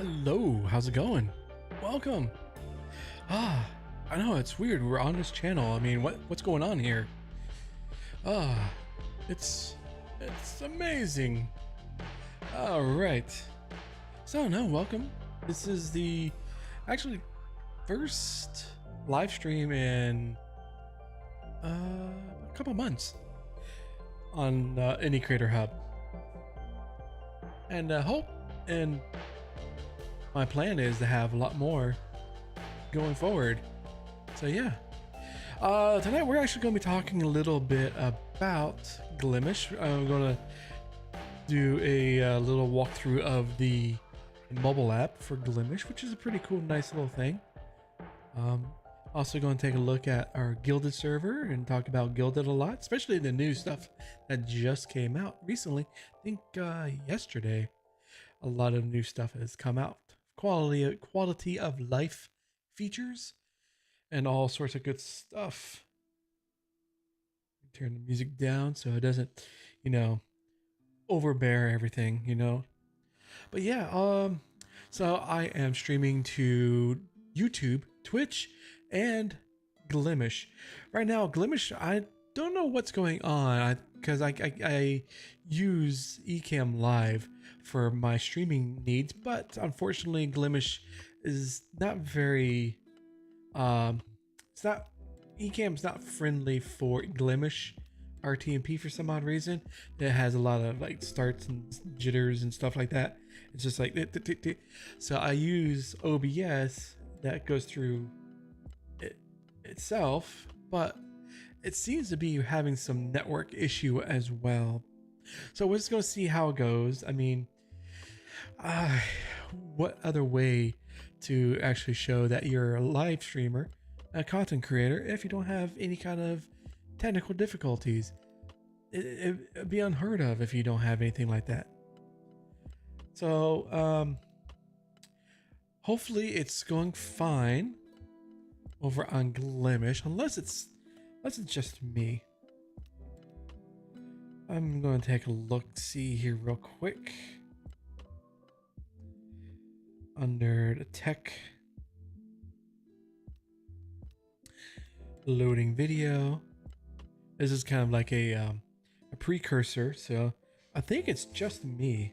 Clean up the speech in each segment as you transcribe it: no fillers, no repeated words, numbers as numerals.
Hello, how's it going? Welcome. I know it's weird. We're on this channel. I mean, what's going on here? Ah, it's amazing. All right. So no, welcome. This is the actually first live stream in a couple months on Indie Creator Hub, and hope and my plan is to have a lot more going forward. So yeah, tonight we're actually going to be talking a little bit about Glimesh. I'm going to do a little walkthrough of the mobile app for Glimesh, which is a pretty cool, nice little thing. Also going to take a look at our Guilded server and talk about Guilded a lot, especially the new stuff that just came out recently. I think yesterday, a lot of new stuff has come out. Quality of life features and all sorts of good stuff. Turn the music down so it doesn't, overbear everything. But yeah, so I am streaming to YouTube, Twitch, and Glimesh. Right now, Glimesh, I don't know what's going on because I use Ecamm Live for my streaming needs, but unfortunately Glimesh is not very it's not Ecamm's not friendly for Glimesh RTMP for some odd reason. It has a lot of like starts and jitters and stuff like that. It's just like so I use OBS that goes through it itself, but it seems to be having some network issue as well. So we're just going to see how it goes. I mean, what other way to actually show that you're a live streamer, a content creator, if you don't have any kind of technical difficulties? It'd be unheard of if you don't have anything like that. So hopefully it's going fine over on Glimesh, unless it's just me. I'm going to take a look, see here real quick. Under the tech, loading video. This is kind of like a precursor, so I think it's just me.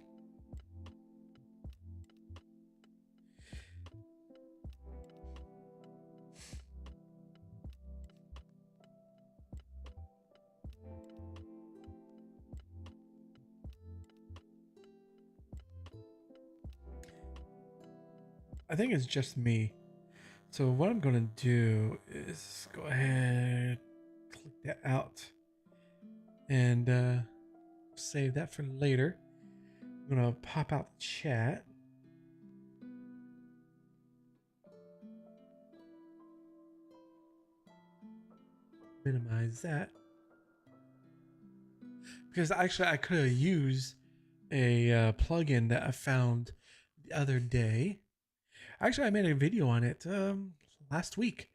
I think it's just me. So what I'm going to do is go ahead, click that out, and save that for later. I'm going to pop out the chat. Minimize that. Because actually I could have used a plugin that I found the other day. Actually, I made a video on it last week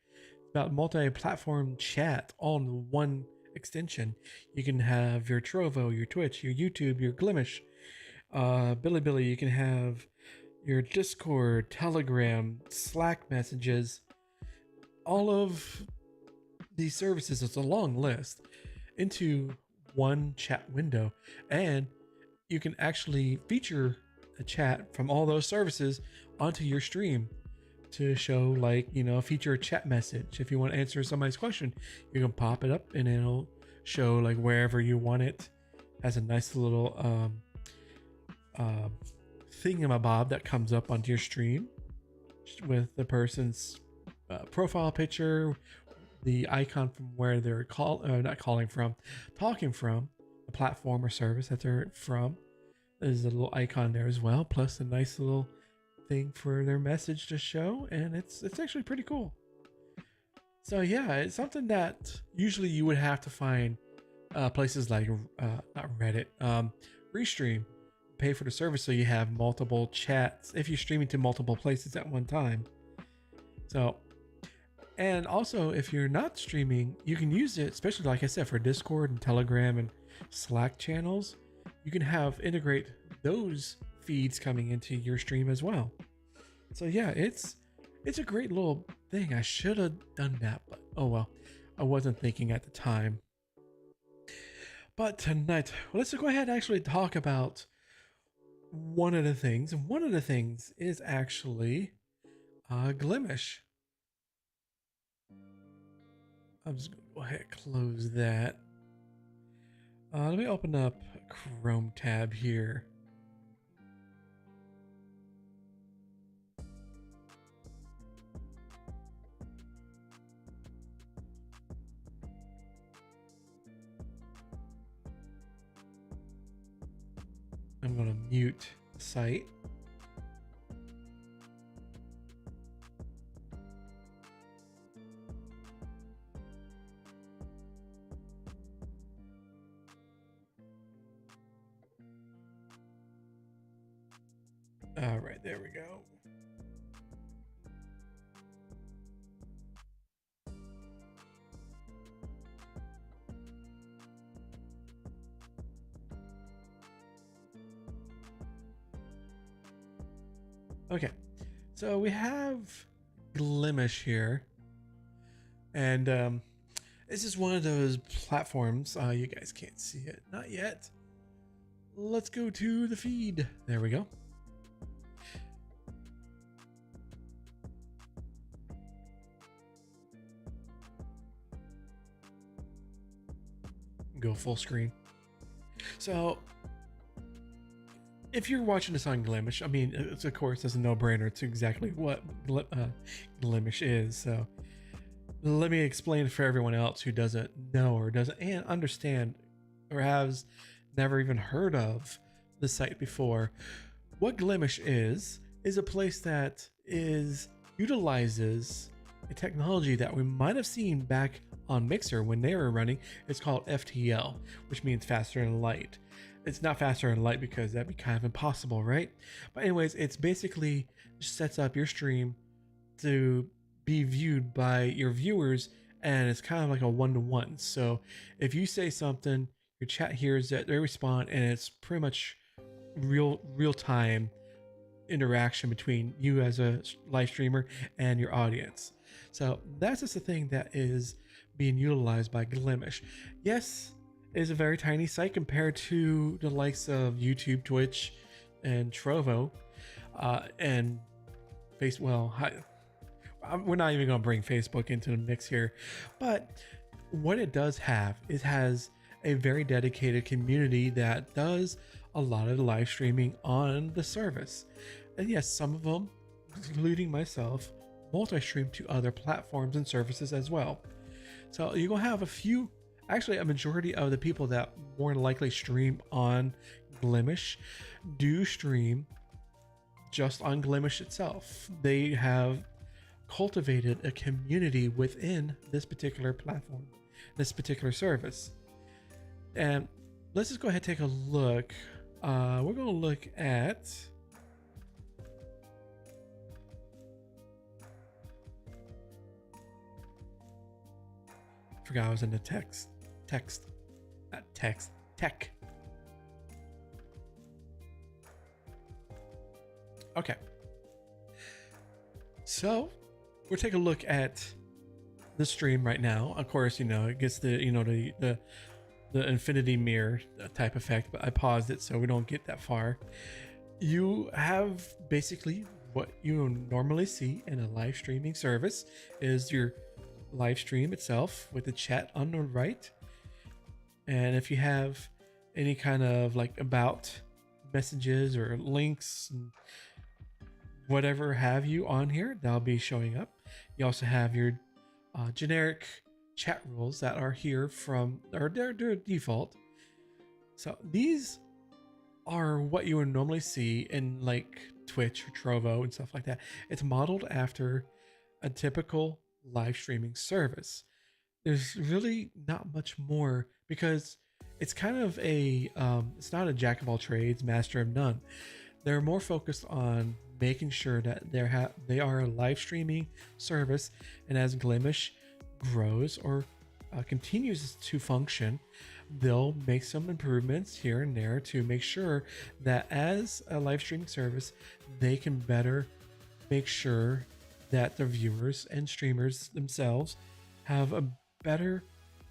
about multi-platform chat all in one extension. You can have your Trovo, your Twitch, your YouTube, your Glimesh, Bilibili. You can have your Discord, Telegram, Slack messages. All of these services, it's a long list, into one chat window. And you can actually feature a chat from all those services onto your stream to show, like, feature a chat message. If you want to answer somebody's question, you can pop it up and it'll show like wherever you want it. Has a nice little thingamabob that comes up onto your stream with the person's profile picture, the icon from where they're talking from, the platform or service that they're from. There's a little icon there as well, plus a nice little thing for their message to show, and it's actually pretty cool. So yeah, it's something that usually you would have to find places like not Reddit, Restream, pay for the service so you have multiple chats if you're streaming to multiple places at one time. So, and also if you're not streaming, you can use it, especially like I said, for Discord and Telegram and Slack channels. You can integrate those feeds coming into your stream as well. So yeah, it's a great little thing. I should have done that, but oh well. I wasn't thinking at the time. But tonight, let's go ahead and actually talk about one of the things. And one of the things is actually Glimesh. I'm just going to go ahead and close that. Let me open up a Chrome tab here. I'm going to mute the site. All right, there we go. Okay, so we have Glimesh here, and this is one of those platforms. You guys can't see it, not yet. Let's go to the feed. There we go. Go full screen. So if you're watching this on Glimesh, I mean, it's of course it's a no-brainer. It's exactly what Glimesh is. So let me explain for everyone else who doesn't know or doesn't understand or has never even heard of the site before. What Glimesh is a place that utilizes a technology that we might have seen back on Mixer when they were running. It's called FTL, which means faster than light. It's not faster than light because that'd be kind of impossible, right? But anyways, it's basically sets up your stream to be viewed by your viewers, and it's kind of like a one-to-one. So if you say something, your chat hears that, they respond, and it's pretty much real time interaction between you as a live streamer and your audience. So that's just a thing that is being utilized by Glimesh. Yes, it is a very tiny site compared to the likes of YouTube, Twitch, and Trovo, and Facebook. Well, we're not even going to bring Facebook into the mix here, but what it does have is has a very dedicated community that does a lot of live streaming on the service. And yes, some of them, including myself, multi-stream to other platforms and services as well. So you're gonna have a majority of the people that more than likely stream on Glimesh do stream just on Glimesh itself. They have cultivated a community within this particular platform, this particular service. And let's just go ahead and take a look. We're going to look at forgot I was in the tech. Okay. So we'll take a look at the stream right now. Of course, it gets the infinity mirror type effect, but I paused it so we don't get that far. You have basically what you normally see in a live streaming service is your live stream itself with the chat on the right. And if you have any kind of like about messages or links and whatever have you on here, that'll be showing up. You also have your generic chat rules that are here or their default. So these are what you would normally see in like Twitch or Trovo and stuff like that. It's modeled after a typical live streaming service. There's really not much more because it's kind of it's not a jack of all trades, master of none. They're more focused on making sure that they are a live streaming service, and as Glimesh grows or continues to function, they'll make some improvements here and there to make sure that as a live streaming service, they can better make sure that the viewers and streamers themselves have a better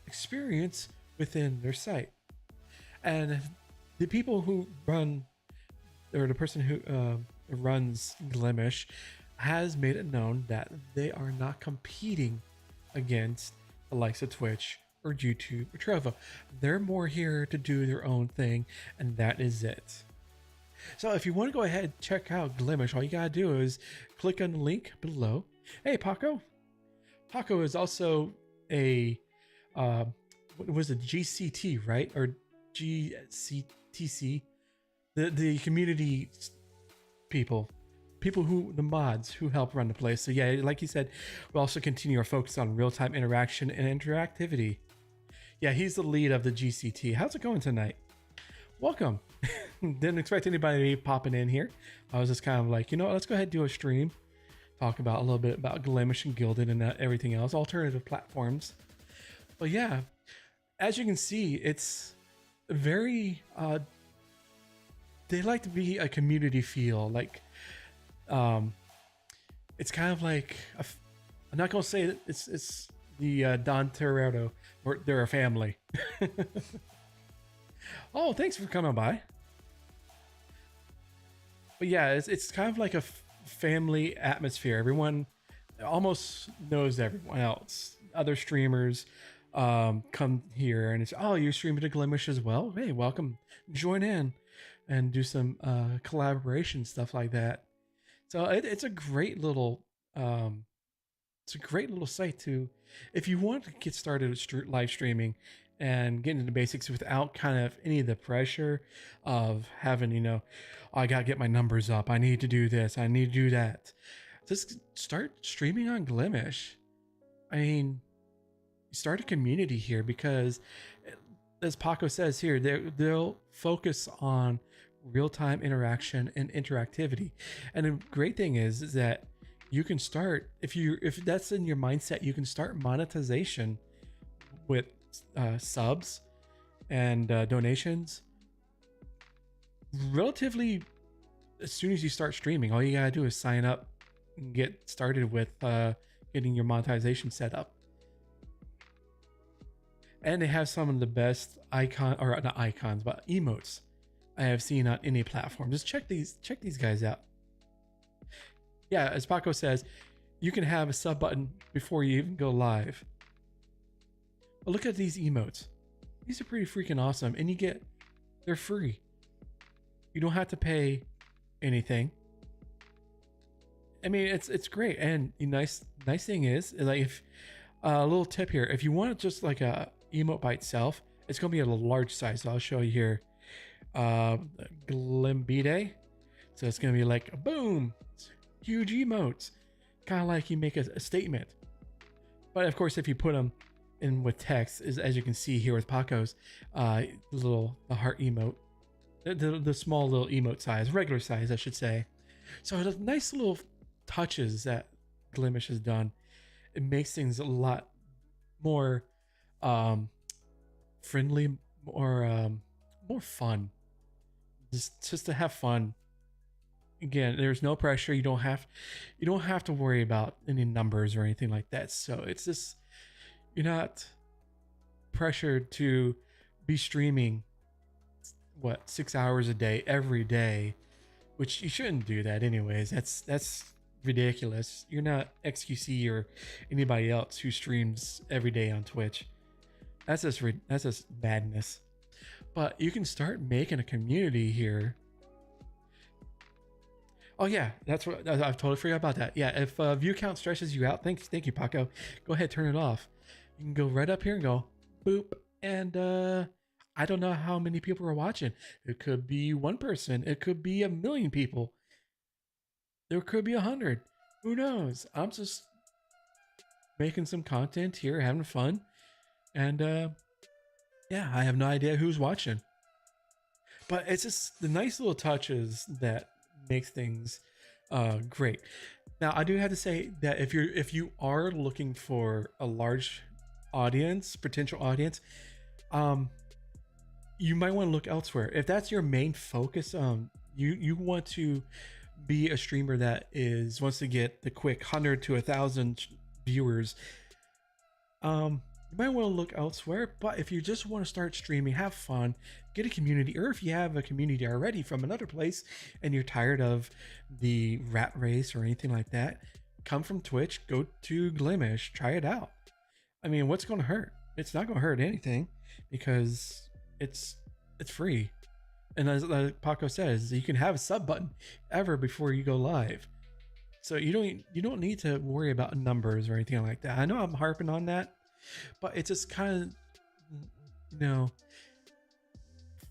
experience within their site. And the people who run, or the person who runs Glimesh, has made it known that they are not competing against the likes of Twitch or YouTube or Trovo. They're more here to do their own thing, and that is it. So if you want to go ahead and check out Glimesh, all you gotta do is click on the link below. Hey, Paco. Paco is also a what was it, GCT, right? Or GCTC, the community people who, the mods who help run the place. So yeah, like you said, we'll also continue our focus on real-time interaction and interactivity. Yeah, he's the lead of the GCT. How's it going tonight? Welcome. Didn't expect anybody to be popping in here. I was just kind of like, you know what, let's go ahead and do a stream, talk about a little bit about Glimesh and Gilded and everything else, alternative platforms. But yeah, as you can see, it's very they like to be a community feel. Like it's kind of like I'm not gonna say that it's the Don Toretto, or they're a family. Oh, thanks for coming by. But yeah, it's kind of like a family atmosphere. Everyone almost knows everyone else. Other streamers come here and it's, oh, you're streaming to Glimesh as well? Hey, welcome. Join in and do some collaboration stuff like that. So it's a great little site to, if you want to get started with live streaming and get into the basics without kind of any of the pressure of having, you know, oh, I gotta get my numbers up, I need to do this, I need to do that. Just start streaming on Glimesh. I mean, start a community here, because as Paco says here, they'll focus on real-time interaction and interactivity. And the great thing is that you can start, if that's in your mindset, you can start monetization with subs and donations relatively as soon as you start streaming. All you gotta do is sign up and get started with getting your monetization set up. And they have some of the best not icons, but emotes I have seen on any platform. Just check these guys out. Yeah, as Paco says, you can have a sub button before you even go live. But look at these emotes. These are pretty freaking awesome, and they're free. You don't have to pay anything. I mean, it's great. And the nice thing is, like, if a little tip here, if you want just like a emote by itself, it's gonna be a large size. So I'll show you here. Glimbide. So it's gonna be like boom, huge emotes, kind of like you make a statement. But of course, if you put them in with text, as you can see here with Paco's the heart emote, the small little emote size, regular size I should say. So the nice little touches that Glimesh has done, it makes things a lot more friendly, more fun, just to have fun. Again, there's no pressure. You don't have to worry about any numbers or anything like that. So it's just, you're not pressured to be streaming 6 hours a day every day, which you shouldn't do that anyways. That's ridiculous. You're not XQC or anybody else who streams every day on Twitch. That's just madness. But you can start making a community here. Oh yeah, that's what I've totally forgot about that. Yeah, if view count stresses you out, thank you, Paco. Go ahead, turn it off. You can go right up here and go boop, and I don't know how many people are watching. It could be one person. It could be 1 million people. There could be 100. Who knows? I'm just making some content here, having fun, and yeah, I have no idea who's watching. But it's just the nice little touches that makes things great. Now, I do have to say that if you are looking for a large audience, potential audience, you might want to look elsewhere. If that's your main focus, you want to be a streamer that wants to get the quick 100 to 1,000 viewers, you might want to look elsewhere. But if you just want to start streaming, have fun, get a community, or if you have a community already from another place and you're tired of the rat race or anything like that, come from Twitch, go to Glimesh, try it out. I mean, what's going to hurt? It's not going to hurt anything because it's free. And as Paco says, you can have a sub button ever before you go live. So you don't need to worry about numbers or anything like that. I know I'm harping on that, but it's just kind of, you know,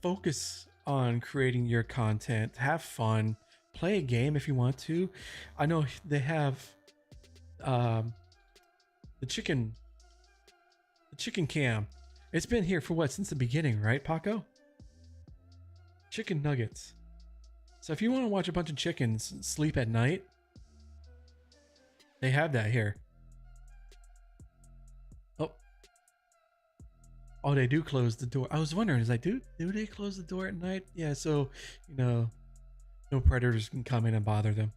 focus on creating your content, have fun, play a game if you want to. I know they have the chicken cam. It's been here for what, since the beginning, right, Paco? Chicken nuggets. So if you want to watch a bunch of chickens sleep at night, they have that here. Oh, they do close the door. I was wondering, is like, do they close the door at night? Yeah, so, you know, no predators can come in and bother them.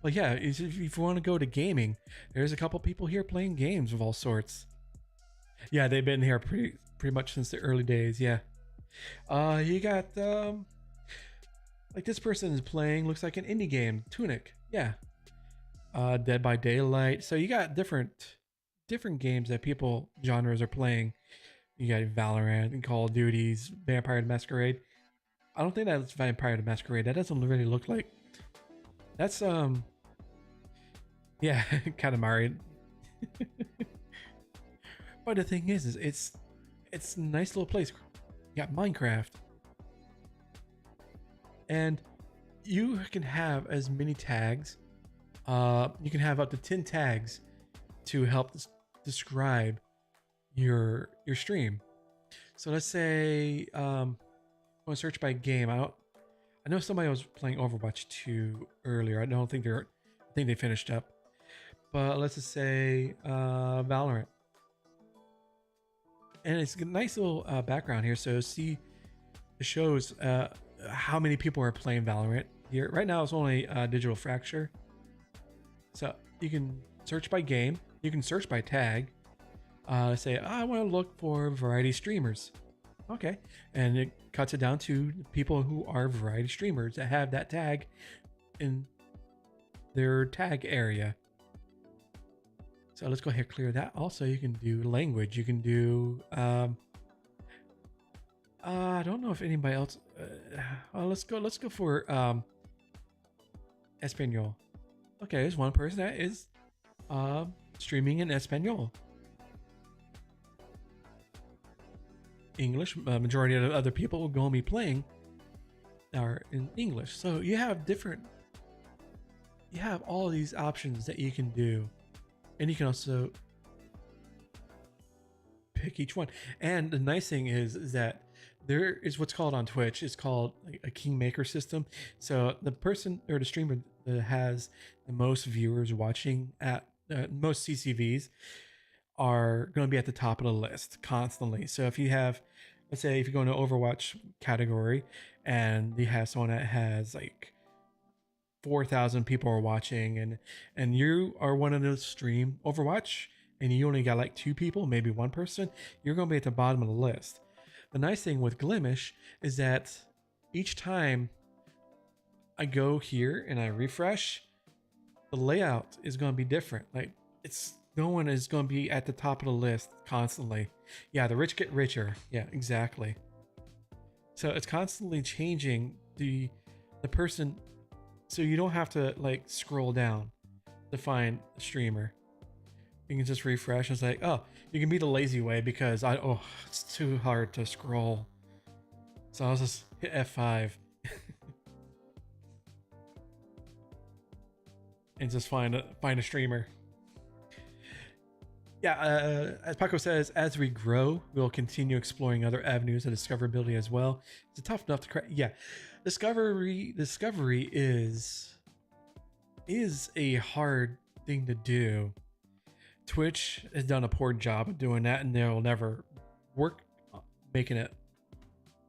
But yeah, if you want to go to gaming, there's a couple people here playing games of all sorts. Yeah, they've been here pretty much since the early days. Yeah. You got like this person is playing, looks like an indie game, Tunic. Yeah. Dead by Daylight. So you got different games that people genres are playing. You got Valorant and Call of Duty's Vampire the Masquerade. I don't think that's Vampire the Masquerade. That doesn't really look like. That's yeah, Katamari. But the thing is it's a nice little place. You got Minecraft. And you can have as many tags. You can have up to 10 tags to help describe your stream. So let's say I'm gonna search by game. I know somebody was playing Overwatch 2 earlier. I think they finished up. But let's just say Valorant. And it's a nice little background here. So see, it shows how many people are playing Valorant here. Right now it's only Digital Fracture. So you can search by game. You can search by tag. Say, I want to look for variety streamers. Okay. And it cuts it down to people who are variety streamers that have that tag in their tag area. So let's go ahead and clear that. Also, you can do language. You can do, I don't know if anybody else, let's go for Espanol. Okay, there's one person that is streaming in Espanol. English, majority of the other people who are going to be playing are in English. So you have all these options that you can do. And you can also pick each one. And the nice thing is that there is what's called on Twitch, it's called a kingmaker system. So the person or the streamer that has the most viewers watching at most CCVs are going to be at the top of the list constantly. So if you have, let's say if you go into Overwatch category and you have someone that has like 4,000 people are watching and you are one of those stream Overwatch and you only got like 2 people, maybe 1 person, you're going to be at the bottom of the list. The nice thing with Glimesh is that each time I go here and I refresh, the layout is going to be different. Like no one is going to be at the top of the list constantly. Yeah, the rich get richer. Yeah, exactly. So it's constantly changing the person, so you don't have to like scroll down to find a streamer. You can just refresh. It's like, oh, you can be the lazy way because it's too hard to scroll. So I'll just hit F5 and just find a streamer. Yeah, as Paco says, as we grow, we'll continue exploring other avenues of discoverability as well. It's tough enough to crack. Yeah, discovery is a hard thing to do. Twitch has done a poor job of doing that, and they'll never work making it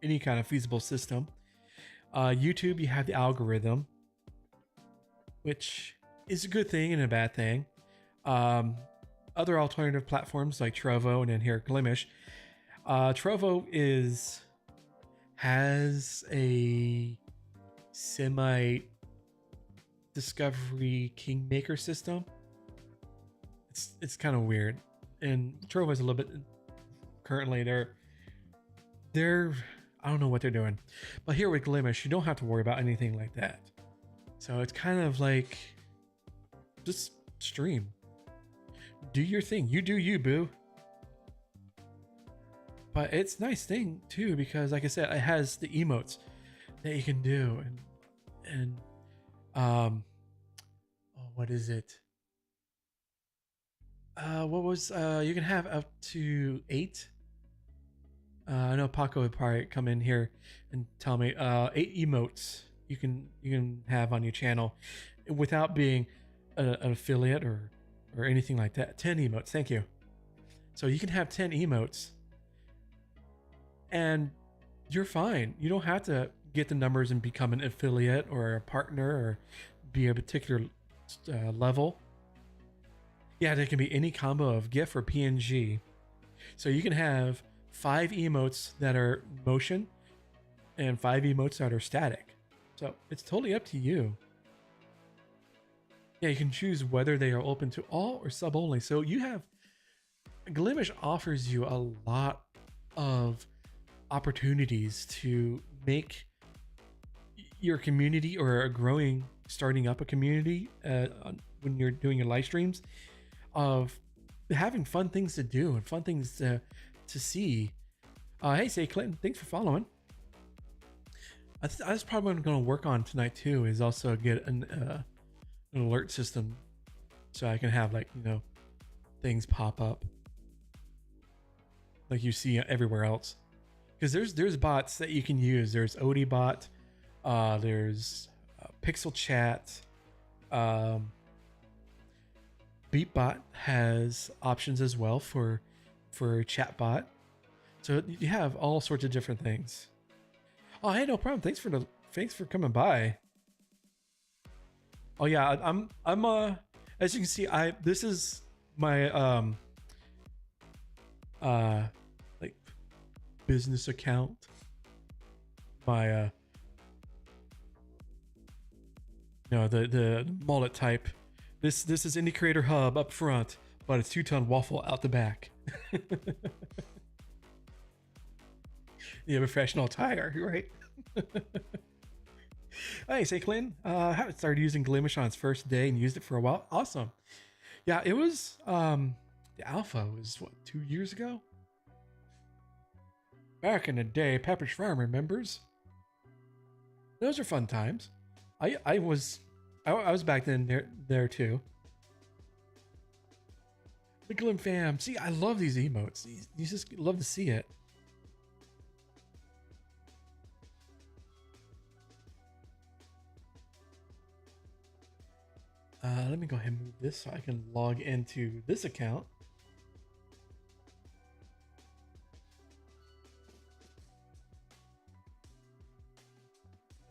any kind of feasible system. YouTube, you have the algorithm. which is a good thing and a bad thing. Um, Other alternative platforms like Trovo and then here Glimesh. Trovo has a semi discovery kingmaker system. It's kind of weird, and Trovo is a little bit currently they're I don't know what they're doing, but here with Glimesh you don't have to worry about anything like that. So it's kind of like just stream, do your thing, you do you, boo. But it's nice thing too because, like I said, it has the emotes that you can do, and oh, what is it? What was you can have up to 8. I know Paco would probably come in here and tell me 8 emotes you can have on your channel without being an affiliate or anything like that. 10 emotes, thank you. So you can have 10 emotes and you're fine. You don't have to get the numbers and become an affiliate or a partner or be a particular level. Yeah, there can be any combo of GIF or PNG. So you can have 5 emotes that are motion and 5 emotes that are static. So it's totally up to you. Yeah, you can choose whether they are open to all or sub only. So you have Glimesh offers you a lot of opportunities to make your community or starting up a community when you're doing your live streams, of having fun things to do and fun things to see. Hey, say Clinton, thanks for following. That's probably what I'm going to work on tonight too, is also get an alert system so I can have, like, you know, things pop up like you see everywhere else. Because there's bots that you can use. There's ODBot, there's Pixel Chat, Beatbot has options as well for chatbot. So you have all sorts of different things. Oh, hey, no problem. Thanks for coming by. Oh yeah, I'm as you can see, this is my like business account. My no, the mullet type. This is Indie Creator Hub up front, but it's 2-ton waffle out the back. Yeah, professional attire, right? Hey, say Clinton, I started using Glimesh on its first day and used it for a while. Awesome. Yeah, it was the alpha was what, 2 years ago? Back in the day, Pepperidge Farm remembers. Those are fun times. I was back then there too. The Glim fam. See, I love these emotes. You just love to see it. Let me go ahead and move this so I can log into this account.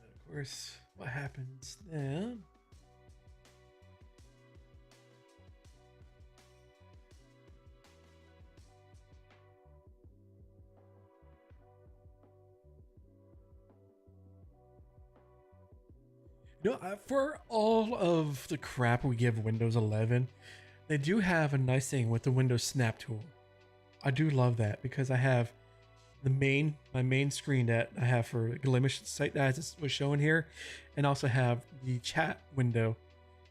And of course, what happens then? You know, for all of the crap we give Windows 11, they do have a nice thing with the Windows Snap tool. I do love that because I have my main screen that I have for Glimesh site that was showing here, and also have the chat window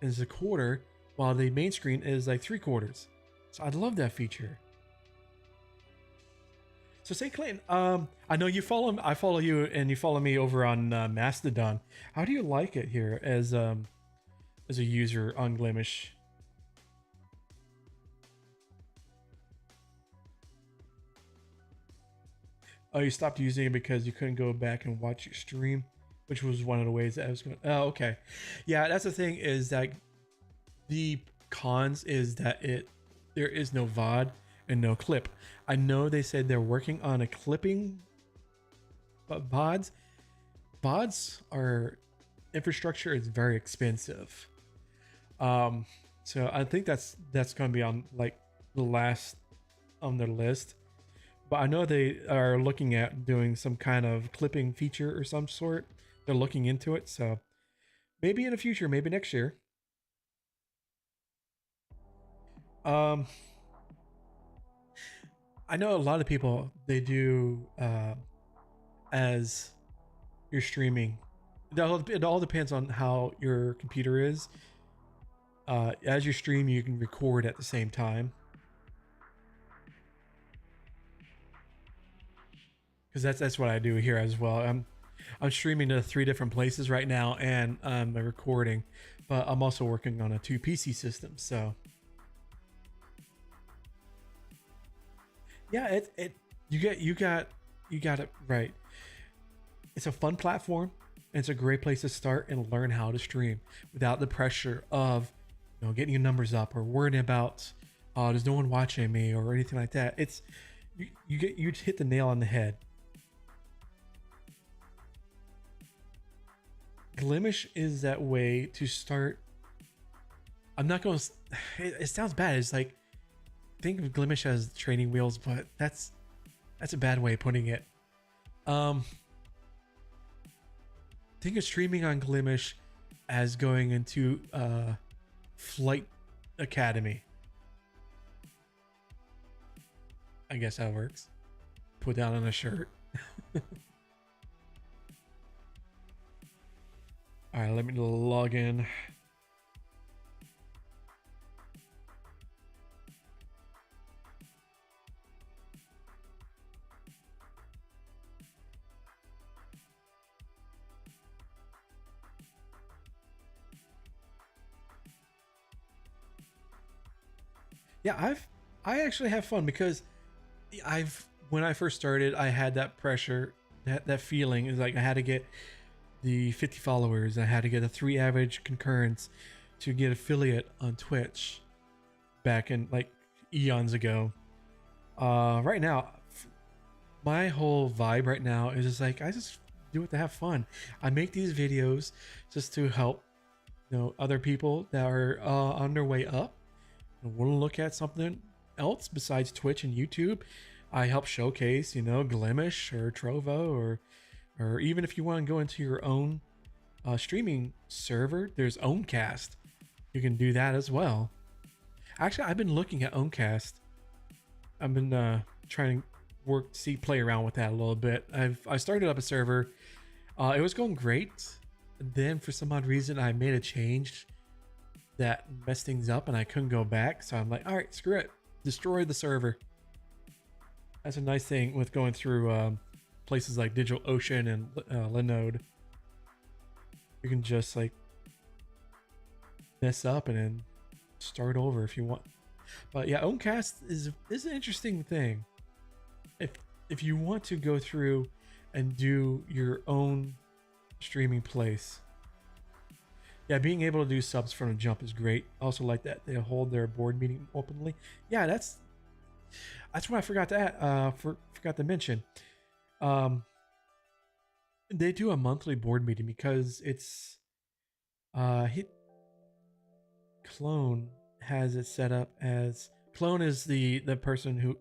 is a quarter, while the main screen is like 3/4. So I love that feature. So say Clayton, I know you follow I follow you and you follow me over on Mastodon. How do you like it here as a user on Glimesh? Oh, you stopped using it because you couldn't go back and watch your stream, which was one of the ways that I was going. Oh, okay, yeah, that's the thing, is that the cons is that there is no VOD and no clip. I know they said they're working on a clipping, but VODs are infrastructure is very expensive. Um, so I think that's going to be on like the last on their list. But I know they are looking at doing some kind of clipping feature or some sort. They're looking into it, so maybe in the future, maybe next year. Um, I know a lot of people they do as you're streaming. It all depends on how your computer is. As you stream, you can record at the same time because that's what I do here as well. I'm streaming to 3 different places right now, and I'm recording, but I'm also working on a 2 PC system. So yeah, it you got it right. It's a fun platform, and it's a great place to start and learn how to stream without the pressure of getting your numbers up or worrying about there's no one watching me or anything like that. It's you hit the nail on the head. Glimesh is that way to start. I'm not going to. It sounds bad. It's like think of Glimesh as training wheels, but that's a bad way of putting it. Um, think of streaming on Glimesh as going into Flight Academy. I guess that works. Put that on a shirt. All right, let me log in. Yeah, I actually have fun because I've when I first started, I had that pressure, that feeling is like I had to get the 50 followers, I had to get a 3 average concurrence to get affiliate on Twitch back in like eons ago. Right now, my whole vibe right now is just like I just do it to have fun. I make these videos just to help other people that are on their way up and want to look at something else besides Twitch and YouTube. I help showcase, Glimesh or Trovo, or even if you want to go into your own streaming server, there's Owncast. You can do that as well. Actually, I've been looking at Owncast. I've been trying to play around with that a little bit. I started up a server. It was going great. Then for some odd reason, I made a change that messed things up, and I couldn't go back. So I'm like, all right, screw it, destroy the server. That's a nice thing with going through places like DigitalOcean and Linode. You can just like mess up and then start over if you want. But yeah, Owncast is an interesting thing. If you want to go through and do your own streaming place, yeah, being able to do subs from the jump is great. Also like that they hold their board meeting openly. Yeah, that's what I forgot to add. Forgot to mention. They do a monthly board meeting because it's Clone has it set up as Clone is the person who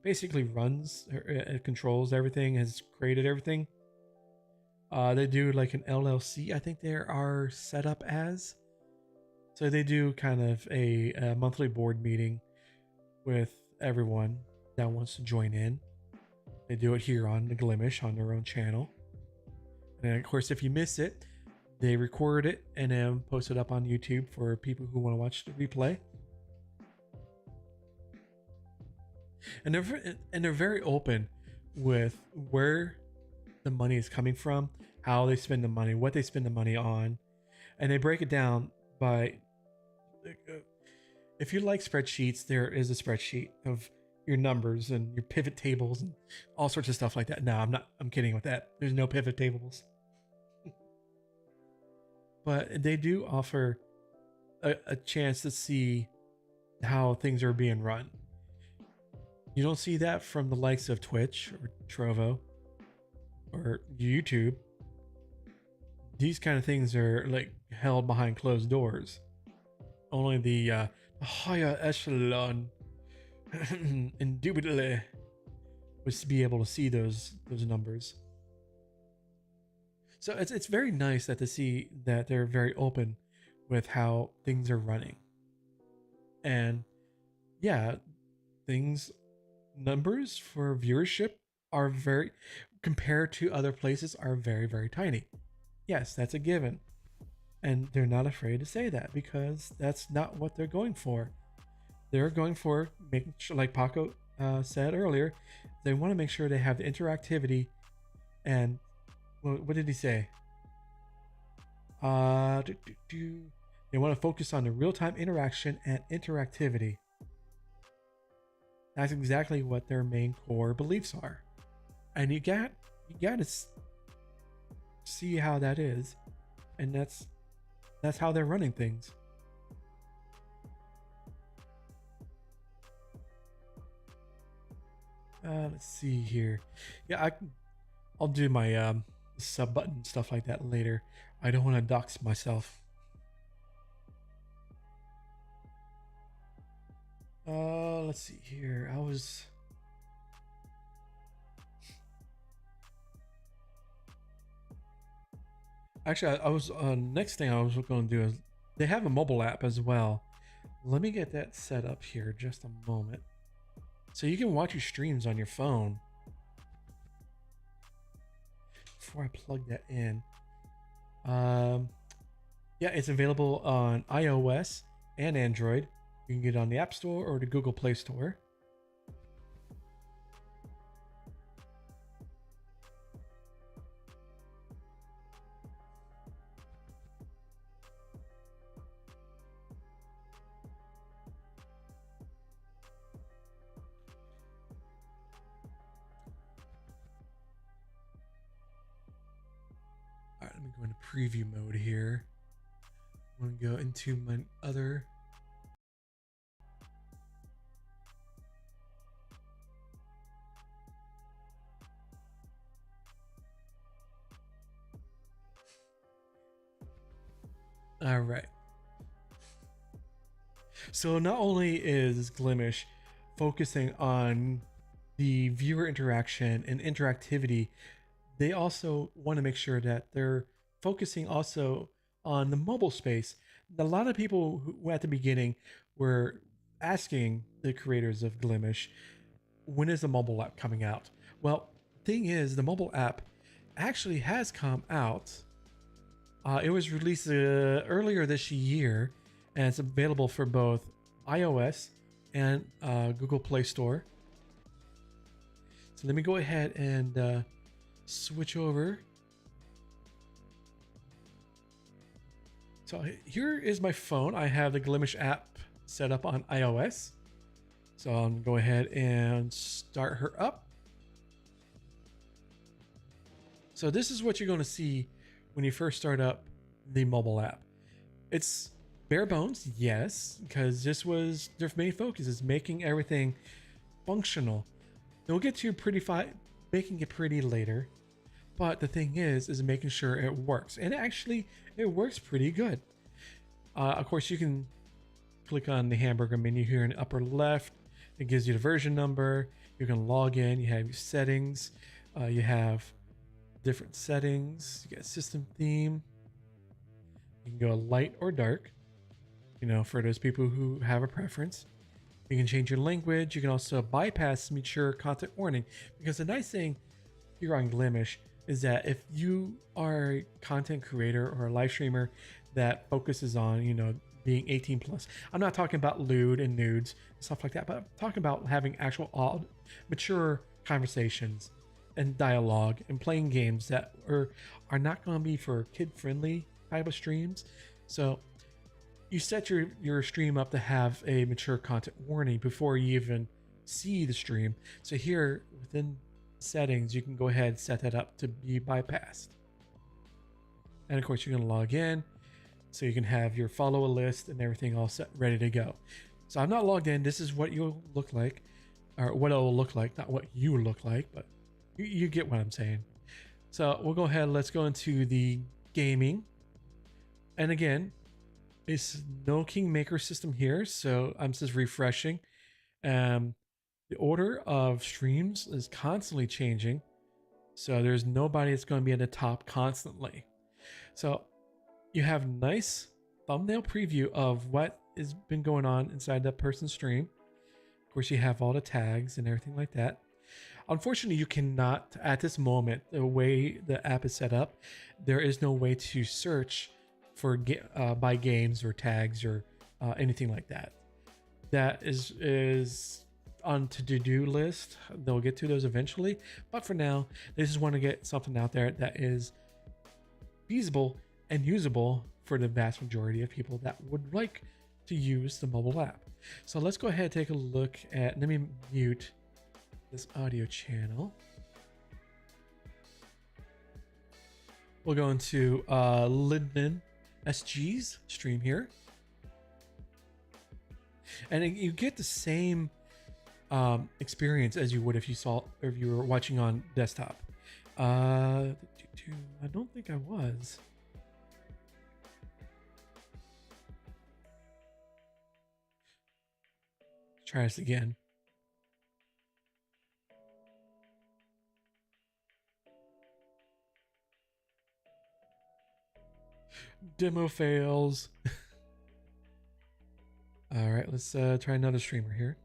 basically runs or controls everything, has created everything. They do like an LLC, I think they are set up as. So they do kind of a monthly board meeting with everyone that wants to join in. They do it here on the Glimesh on their own channel. And of course, if you miss it, they record it and then post it up on YouTube for people who want to watch the replay. And they're very open with where the money is coming from, how they spend the money, what they spend the money on, and they break it down by. If you like spreadsheets, there is a spreadsheet of your numbers and your pivot tables and all sorts of stuff like that. No, I'm kidding with that. There's no pivot tables. But they do offer a chance to see how things are being run. You don't see that from the likes of Twitch or Trovo or YouTube. These kind of things are like held behind closed doors. only the higher echelon indubitably was to be able to see those numbers. So it's very nice that to see that they're very open with how things are running. And yeah, things numbers for viewership are very compared to other places are very tiny. Yes, that's a given. And they're not afraid to say that because that's not what they're going for. They're going for making sure, like Paco said earlier, they want to make sure they have the interactivity. And what did he say? They want to focus on the real-time interaction and interactivity. That's exactly what their main core beliefs are, and you got to see how that is, and that's how they're running things. Let's see here. Yeah, I'll do my sub button stuff like that later. I don't want to dox myself. Let's see here. I was next thing I was going to do is they have a mobile app as well. Let me get that set up here just a moment. So you can watch your streams on your phone. Before I plug that in. Yeah, it's available on iOS and Android. You can get it on the App Store or the Google Play Store. All right, let me go into preview mode here. I'm going to go into my other. All right. So not only is Glimesh focusing on the viewer interaction and interactivity, they also want to make sure that they're focusing also on the mobile space. A lot of people who at the beginning were asking the creators of Glimesh, when is the mobile app coming out? Well, thing is, the mobile app actually has come out. It was released earlier this year, and it's available for both iOS and Google Play Store. So let me go ahead and switch over. So here is my phone. I have the Glimesh app set up on iOS. So I'm gonna go ahead and start her up. So this is what you're gonna see when you first start up the mobile app. It's bare bones, yes, because this was their main focus is making everything functional. They'll get to making it pretty later, but the thing is making sure it works, and it works pretty good. Of course, you can click on the hamburger menu here in the upper left. It gives you the version number. You can log in. You have your settings. You have different settings. You got system theme. You can go light or dark, for those people who have a preference. You can change your language. You can also bypass mature content warning, because the nice thing here on Glimesh is that if you are a content creator or a live streamer that focuses on, being 18 plus, I'm not talking about lewd and nudes and stuff like that, but I'm talking about having actual mature conversations and dialogue and playing games that are not going to be for kid friendly type of streams. So you set your stream up to have a mature content warning before you even see the stream. So here within settings, you can go ahead and set that up to be bypassed. And of course, you're going to log in, so you can have your follow a list and everything all set, ready to go. So I'm not logged in. This is what you'll look like, or what it'll look like, not what you look like, but you get what I'm saying. So we'll go ahead. Let's go into the gaming. And again, It's no kingmaker system here, so I'm just refreshing. The order of streams is constantly changing, so there's nobody that's going to be at the top constantly. So you have nice thumbnail preview of what has been going on inside that person's stream. Of course, you have all the tags and everything like that. Unfortunately, you cannot, at this moment, the way the app is set up, there is no way to search for by games or tags or anything like that. That is on to-do list. They'll get to those eventually, but for now, they just want to get something out there that is feasible and usable for the vast majority of people that would like to use the mobile app. So let's go ahead and take a look at, let me mute this audio channel. We'll go into Glimesh SG's stream here. And you get the same experience as you would if you were watching on desktop. I don't think I was. Try this again. Demo fails. All right, let's try another streamer here.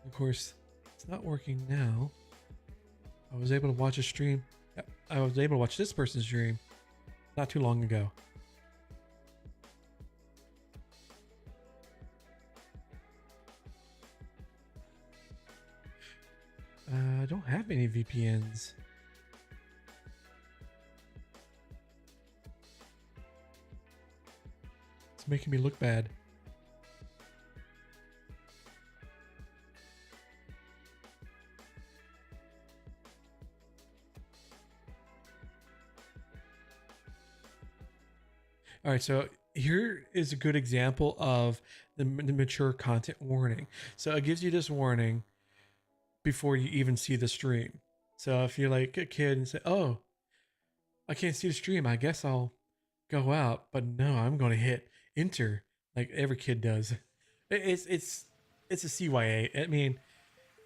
Of course, it's not working now. I was able to watch a stream. I was able to watch this person's stream not too long ago. I don't have any VPNs. It's making me look bad. All right, so here is a good example of the mature content warning. So it gives you this warning before you even see the stream. So if you're like a kid and say, oh, I can't see the stream, I guess I'll go out. But no, I'm going to hit enter like every kid does. It's a CYA. I mean,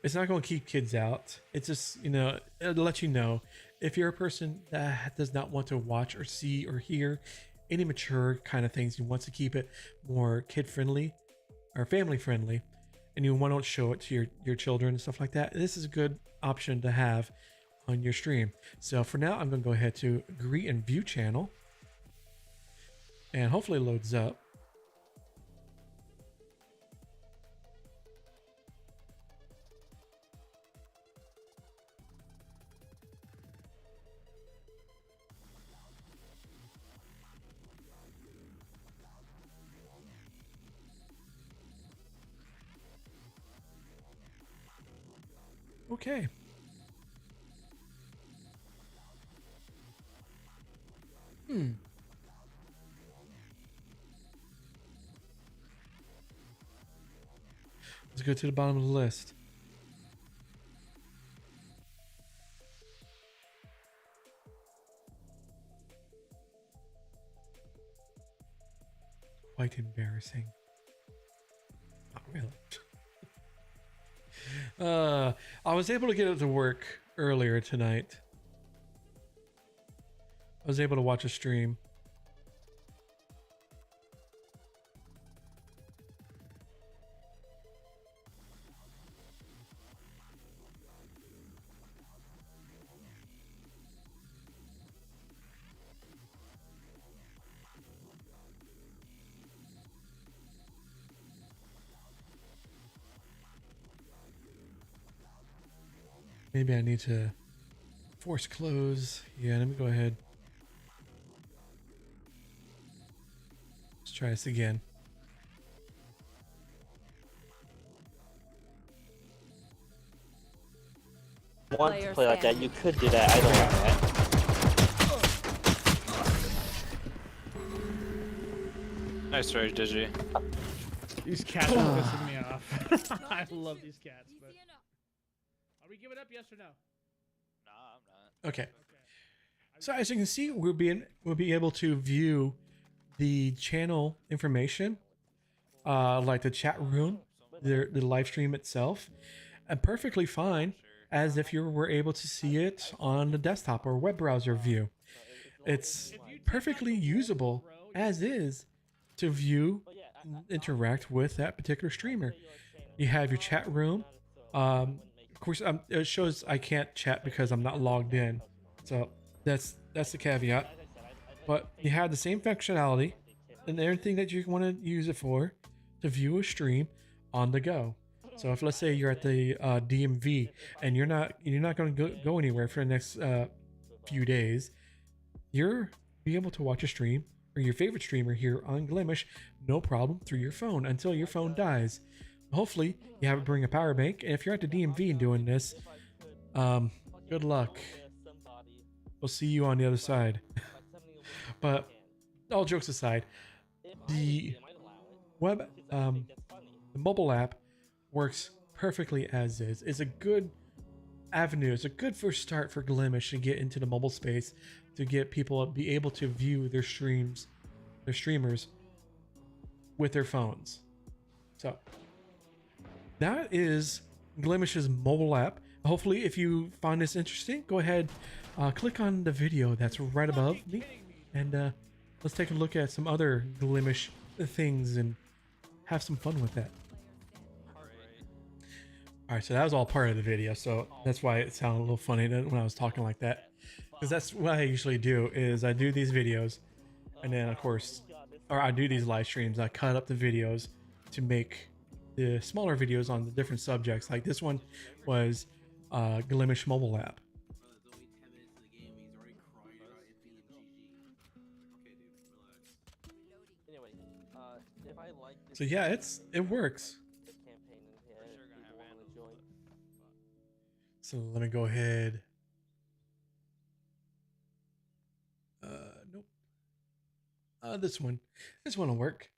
it's not going to keep kids out. It's just, it'll let you know if you're a person that does not want to watch or see or hear any mature kind of things, you want to keep it more kid friendly or family friendly, and you want to show it to your children and stuff like that, this is a good option to have on your stream. So for now, I'm going to go ahead to agree and view channel, and hopefully it loads up. Okay. Let's go to the bottom of the list. Quite embarrassing. Not really. I was able to get it to work earlier tonight. I was able to watch a stream. Maybe I need to force close. Yeah, let me go ahead. Let's try this again. Want to play like that, you could do that. I don't like that. Nice try, Digi. These cats are pissing me off. I love these cats, but are we giving up? Yes or no? Nah, I'm not. Okay. So as you can see, we'll be able to view the channel information, like the chat room, the live stream itself, and perfectly fine as if you were able to see it on the desktop or web browser view. It's perfectly usable as is to view and interact with that particular streamer. You have your chat room. Of course, it shows I can't chat because I'm not logged in, so that's the caveat. But you have the same functionality and everything that you want to use it for to view a stream on the go. So if let's say you're at the DMV and you're not going to go anywhere for the next few days, you're be able to watch a stream or your favorite streamer here on Glimesh, no problem, through your phone until your phone dies. Hopefully you have to bring a power bank, and if you're at the DMV and doing this, good luck. We'll see you on the other side. But all jokes aside, the the mobile app works perfectly as is. It's a good avenue. It's a good first start for Glimesh to get into the mobile space, to get people to be able to view their streamers with their phones. So that is Glimesh's mobile app. Hopefully, if you find this interesting, go ahead, click on the video that's right above me, and let's take a look at some other Glimesh things and have some fun with that. All right, so that was all part of the video, so that's why it sounded a little funny when I was talking like that, because that's what I usually do. Is I do these videos, and then of course, or I do these live streams. I cut up the videos to make the smaller videos on the different subjects. Like this one was Glimesh mobile app. So yeah, it works. So let me go ahead. Nope. This one will work.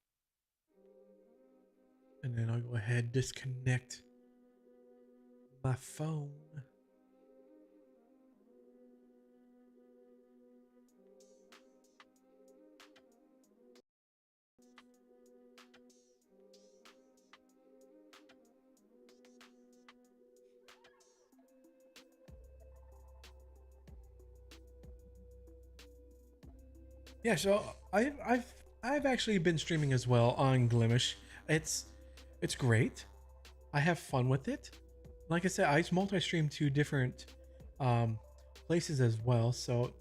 And then I'll go ahead, disconnect my phone. Yeah, so I've actually been streaming as well on Glimesh. It's great. I have fun with it. Like I said, I multi-stream to different places as well. So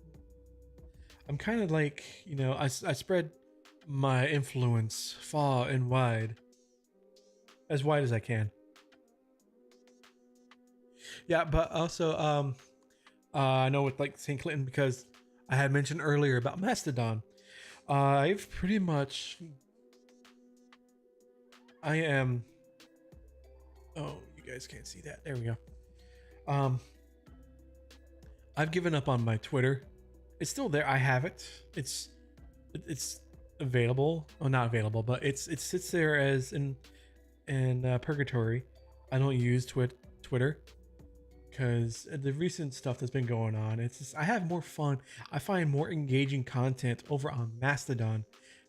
I'm kind of like, you know, I spread my influence far and wide, as wide as I can. Yeah, but also I know with like St. Clinton, because I had mentioned earlier about Mastodon. I've pretty much I am. Oh, you guys can't see that. There we go. I've given up on my Twitter. It's still there. I have it. It's available. Oh, not available, but it sits there as in purgatory. I don't use Twitter because the recent stuff that's been going on. It's just, I have more fun. I find more engaging content over on Mastodon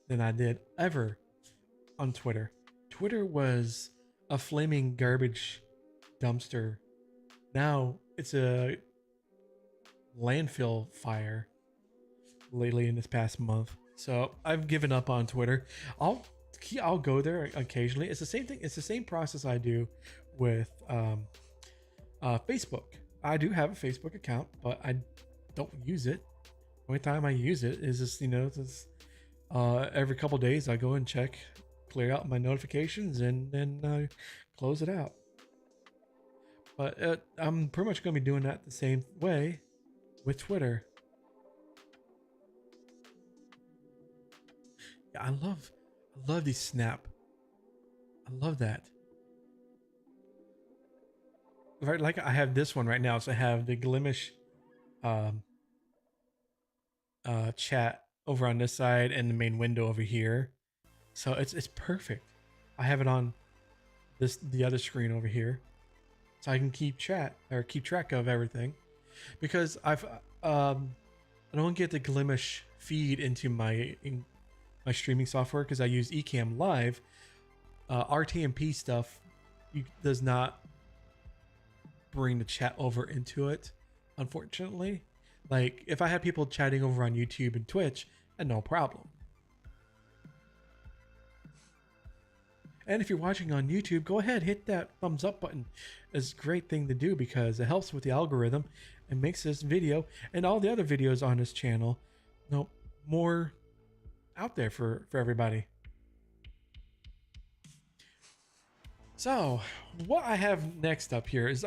than I did ever on Twitter. Twitter was a flaming garbage dumpster. Now it's a landfill fire lately in this past month. So I've given up on Twitter. I'll go there occasionally. It's the same thing. It's the same process I do with Facebook. I do have a Facebook account, but I don't use it. The only time I use it is just, you know, just, every couple days I go and check, clear out my notifications, and then close it out. But I'm pretty much going to be doing that the same way with Twitter. Yeah, I love these snap. I love that. Right, like I have this one right now. So I have the Glimesh chat over on this side and the main window over here. So it's perfect. I have it on the other screen over here, so I can keep track of everything. Because I don't get the Glimesh feed into my streaming software because I use Ecamm Live. RTMP stuff does not bring the chat over into it, unfortunately. Like if I had people chatting over on YouTube and Twitch, and no problem. And if you're watching on YouTube, go ahead, hit that thumbs up button. It's a great thing to do because it helps with the algorithm and makes this video and all the other videos on this channel, more out there for everybody. So what I have next up here is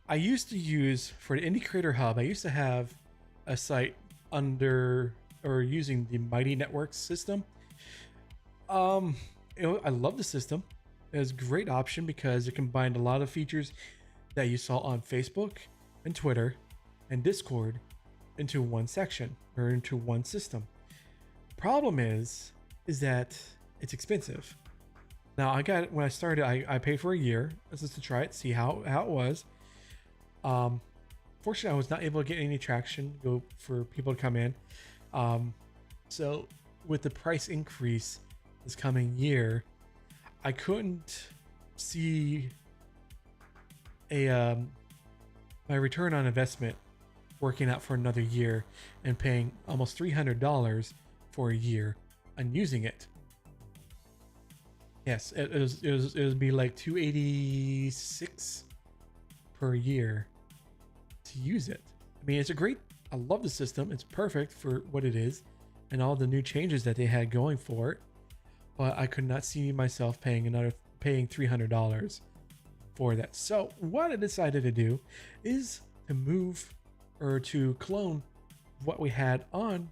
I used to use for the Indie Creator Hub, I used to have a site under or using the Mighty Networks system. I love the system. It was a great option because it combined a lot of features that you saw on Facebook and Twitter and Discord into one section or into one system. Problem is that it's expensive. Now when I started, I paid for a year just to try it, see how it was. Fortunately, I was not able to get any traction for people to come in. So with the price increase this coming year, I couldn't see my return on investment working out for another year and paying almost $300 for a year and using it. Yes, it would be like $286 per year to use it. I mean, I love the system. It's perfect for what it is and all the new changes that they had going for it. But I could not see myself paying $300 for that. So what I decided to do is to move or to clone what we had on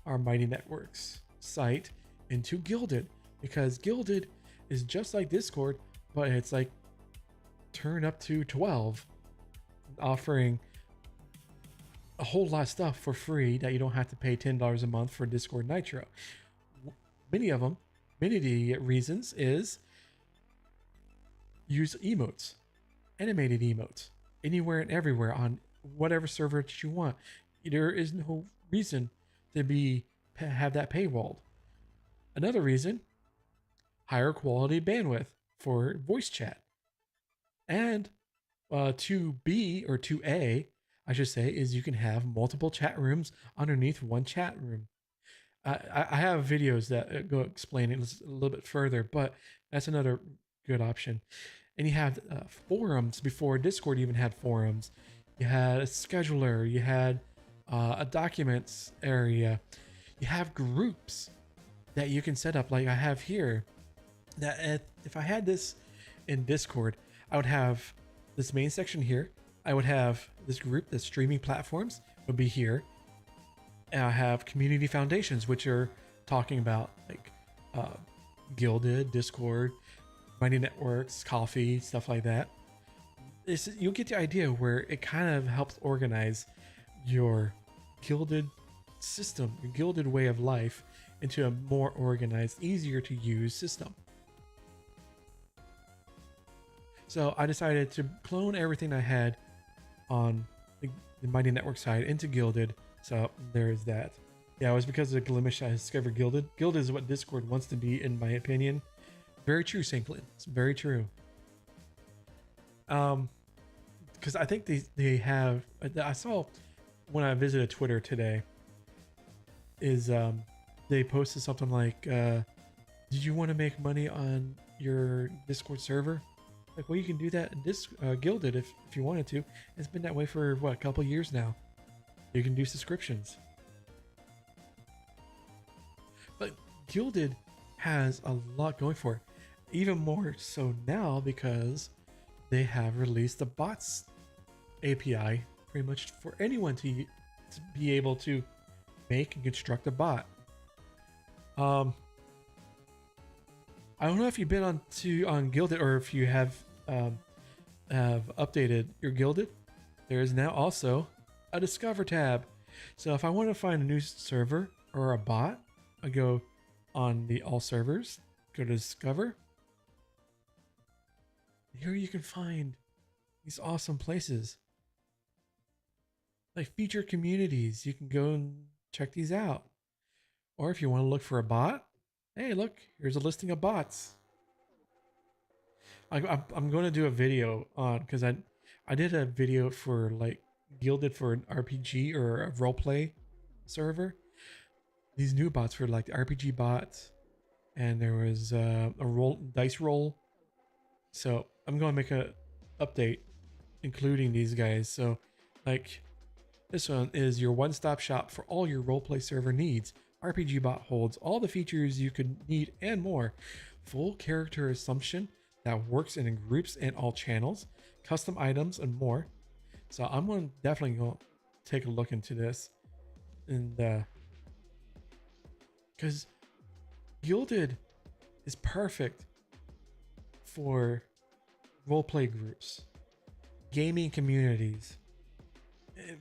our Mighty Networks site into Gilded, because Gilded is just like Discord, but it's like turned up to 12, offering a whole lot of stuff for free that you don't have to pay $10 a month for Discord Nitro. Many of the reasons is use emotes, animated emotes, anywhere and everywhere on whatever server that you want. There is no reason to have that paywalled. Another reason, higher quality bandwidth for voice chat. And 2B or 2A, I should say, is you can have multiple chat rooms underneath one chat room. I have videos that go explain it a little bit further, but that's another good option. And you have forums before Discord even had forums. You had a scheduler, you had a documents area, you have groups that you can set up like I have here. That if I had this in Discord, I would have this main section here. I would have this group, the streaming platforms would be here. And I have community foundations, which are talking about like Gilded, Discord, Mighty Networks, Coffee, stuff like that. You'll get the idea where it kind of helps organize your Gilded system, your Gilded way of life into a more organized, easier to use system. So I decided to clone everything I had on the Mighty Network side into Gilded. So there's that. Yeah, it was because of Glimesh I discovered Gilded. Gilded is what Discord wants to be, in my opinion. Very true, Sanklin. It's very true. Because I think they have. I saw when I visited Twitter today. Is they posted something like, "Did you want to make money on your Discord server?" Like, well, you can do that in Gilded if you wanted to. It's been that way for what, a couple years now. You can do subscriptions. But Gilded has a lot going for it. Even more so now because they have released the bots API pretty much for anyone to be able to make and construct a bot. I don't know if you've been on Gilded or if you have updated your Gilded. There is now also a Discover tab. So if I want to find a new server or a bot, I go on the all servers, go to Discover, Here you can find these awesome places. Like featured communities. You can go and check these out. Or if you want to look for a bot, hey, look, here's a listing of bots. I'm going to do a video on, because I did a video for like Gilded for an RPG or a roleplay server. These new bots were like the RPG bots, and there was a dice roll. So I'm going to make a update including these guys. So like this one is your one-stop shop for all your roleplay server needs. RPG bot holds all the features you could need and more. Full character assumption that works in groups and all channels, custom items, and more. So I'm going to definitely go take a look into this, and because Gilded is perfect for roleplay groups, gaming communities,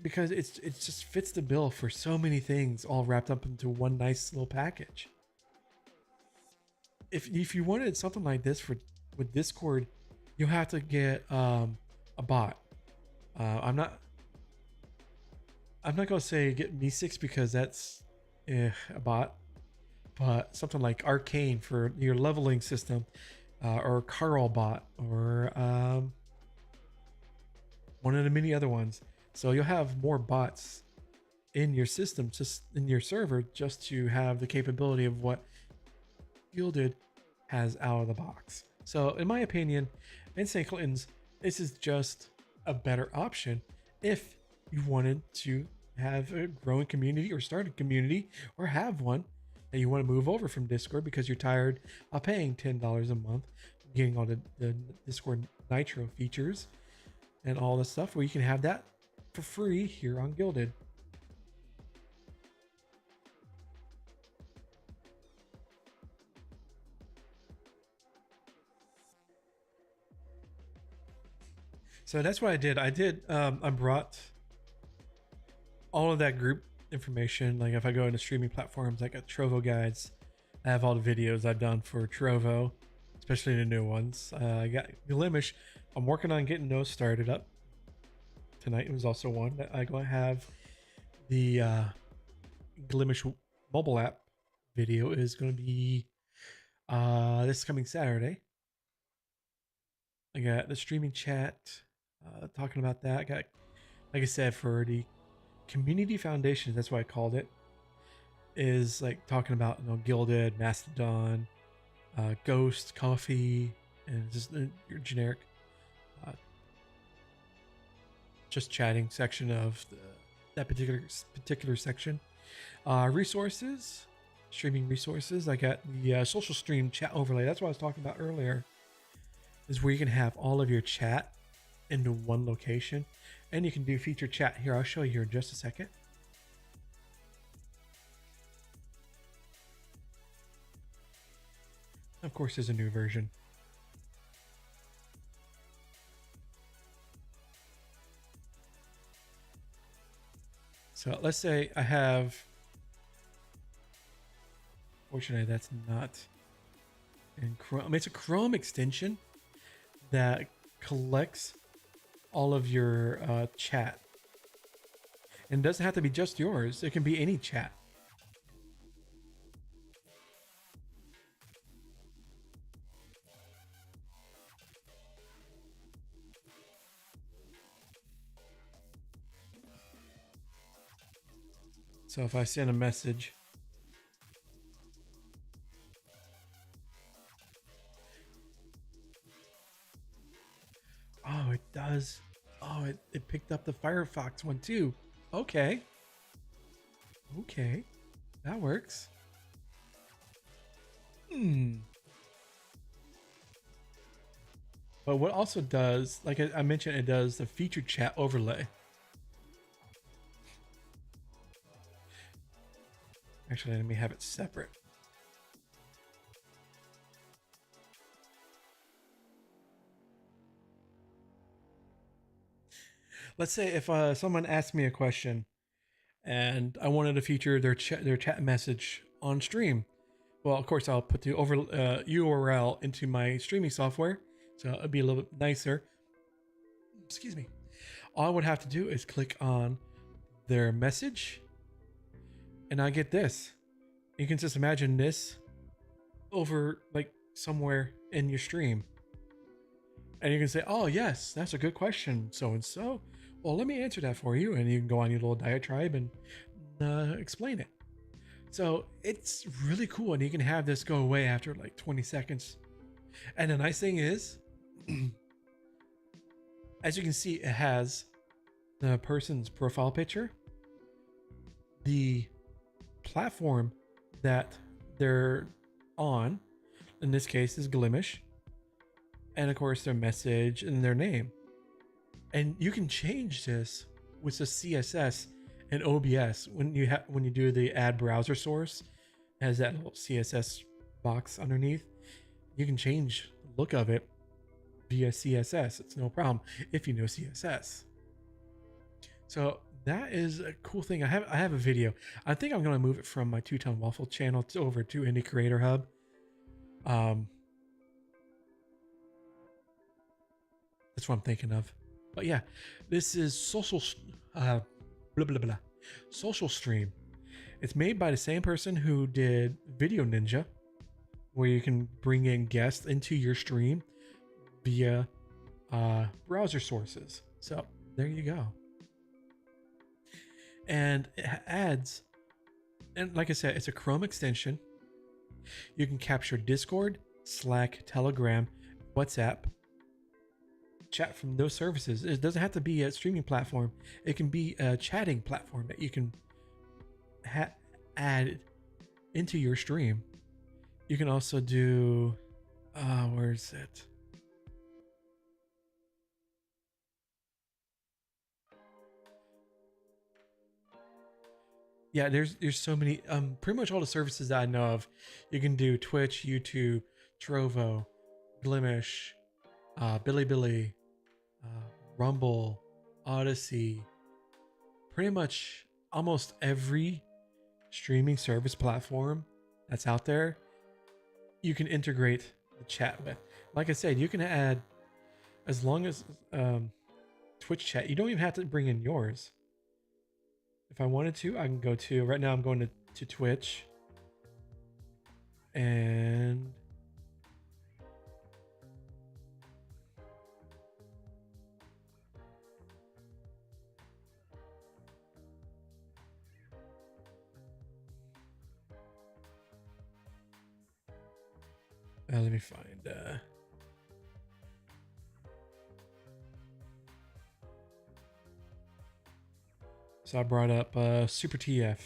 because it just fits the bill for so many things all wrapped up into one nice little package. If you wanted something like this with Discord, you'll have to get a bot. I'm not gonna say get Me6 because that's a bot, but something like Arcane for your leveling system, or Carl bot, or one of the many other ones. So you'll have more bots in your system, just in your server, just to have the capability of what Gilded has out of the box. So in my opinion, in St. Clinton's, this is just a better option if you wanted to have a growing community or start a community or have one that you want to move over from Discord because you're tired of paying $10 a month, getting all the Discord Nitro features and all this stuff, where you can have that for free here on Gilded. So that's what I did. I brought all of that group information. Like if I go into streaming platforms, I got Trovo guides. I have all the videos I've done for Trovo, especially the new ones. I got Glimesh. I'm working on getting those started up. Tonight was also one that I'm going to have. The Glimesh mobile app video is going to be this coming Saturday. I got the streaming chat talking about that. I got, like I said, for the community foundation, that's what I called it, is like talking about, you know, Gilded, Mastodon, Ghost, Coffee, and just your generic just chatting section of that particular section. Resources, streaming resources. I got the social stream chat overlay. That's what I was talking about earlier, is where you can have all of your chat into one location, and you can do feature chat here. I'll show you here in just a second. Of course, there's a new version. So let's say I have, fortunately that's not in Chrome. I mean, it's a Chrome extension that collects all of your chat. And it doesn't have to be just yours. It can be any chat. So if I send a message, oh, it does. Oh, it picked up the Firefox one too. Okay. Okay. That works. But what also does, like I mentioned, it does the featured chat overlay. Actually, let me have it separate. Let's say if someone asked me a question and I wanted to feature their chat message on stream. Well, of course, I'll put the URL into my streaming software, So it'd be a little bit nicer. Excuse me. All I would have to do is click on their message, and I get this. You can just imagine this over like somewhere in your stream. And you can say, oh, yes, that's a good question, so and so. Well, let me answer that for you. And you can go on your little diatribe and explain it. So it's really cool. And you can have this go away after like 20 seconds. And the nice thing is, as you can see, it has the person's profile picture, the platform that they're on, in this case is Glimesh, and of course their message and their name. And you can change this with the CSS and OBS when you do the add browser source. It has that little CSS box underneath. You can change the look of it via CSS. It's no problem if you know CSS. So that is a cool thing. I have a video. I think I'm gonna move it from my Two-Tone Waffle channel over to Indie Creator Hub. That's what I'm thinking of. But yeah, this is social blah blah blah social stream. It's made by the same person who did Video Ninja, where you can bring in guests into your stream via browser sources. So there you go. And it adds, and like I said, it's a Chrome extension. You can capture Discord, Slack, Telegram, WhatsApp, chat from those services. It doesn't have to be a streaming platform. It can be a chatting platform that you can add into your stream. You can also do, where is it? Yeah, there's so many, pretty much all the services that I know of. You can do Twitch, YouTube, Trovo, Glimesh, Bilibili, Rumble, Odyssey, pretty much almost every streaming service platform that's out there, you can integrate the chat with. Like I said, you can add, as long as Twitch chat, you don't even have to bring in yours. If I wanted to, I can go to, right now I'm going to Twitch, and let me find so I brought up Super TF,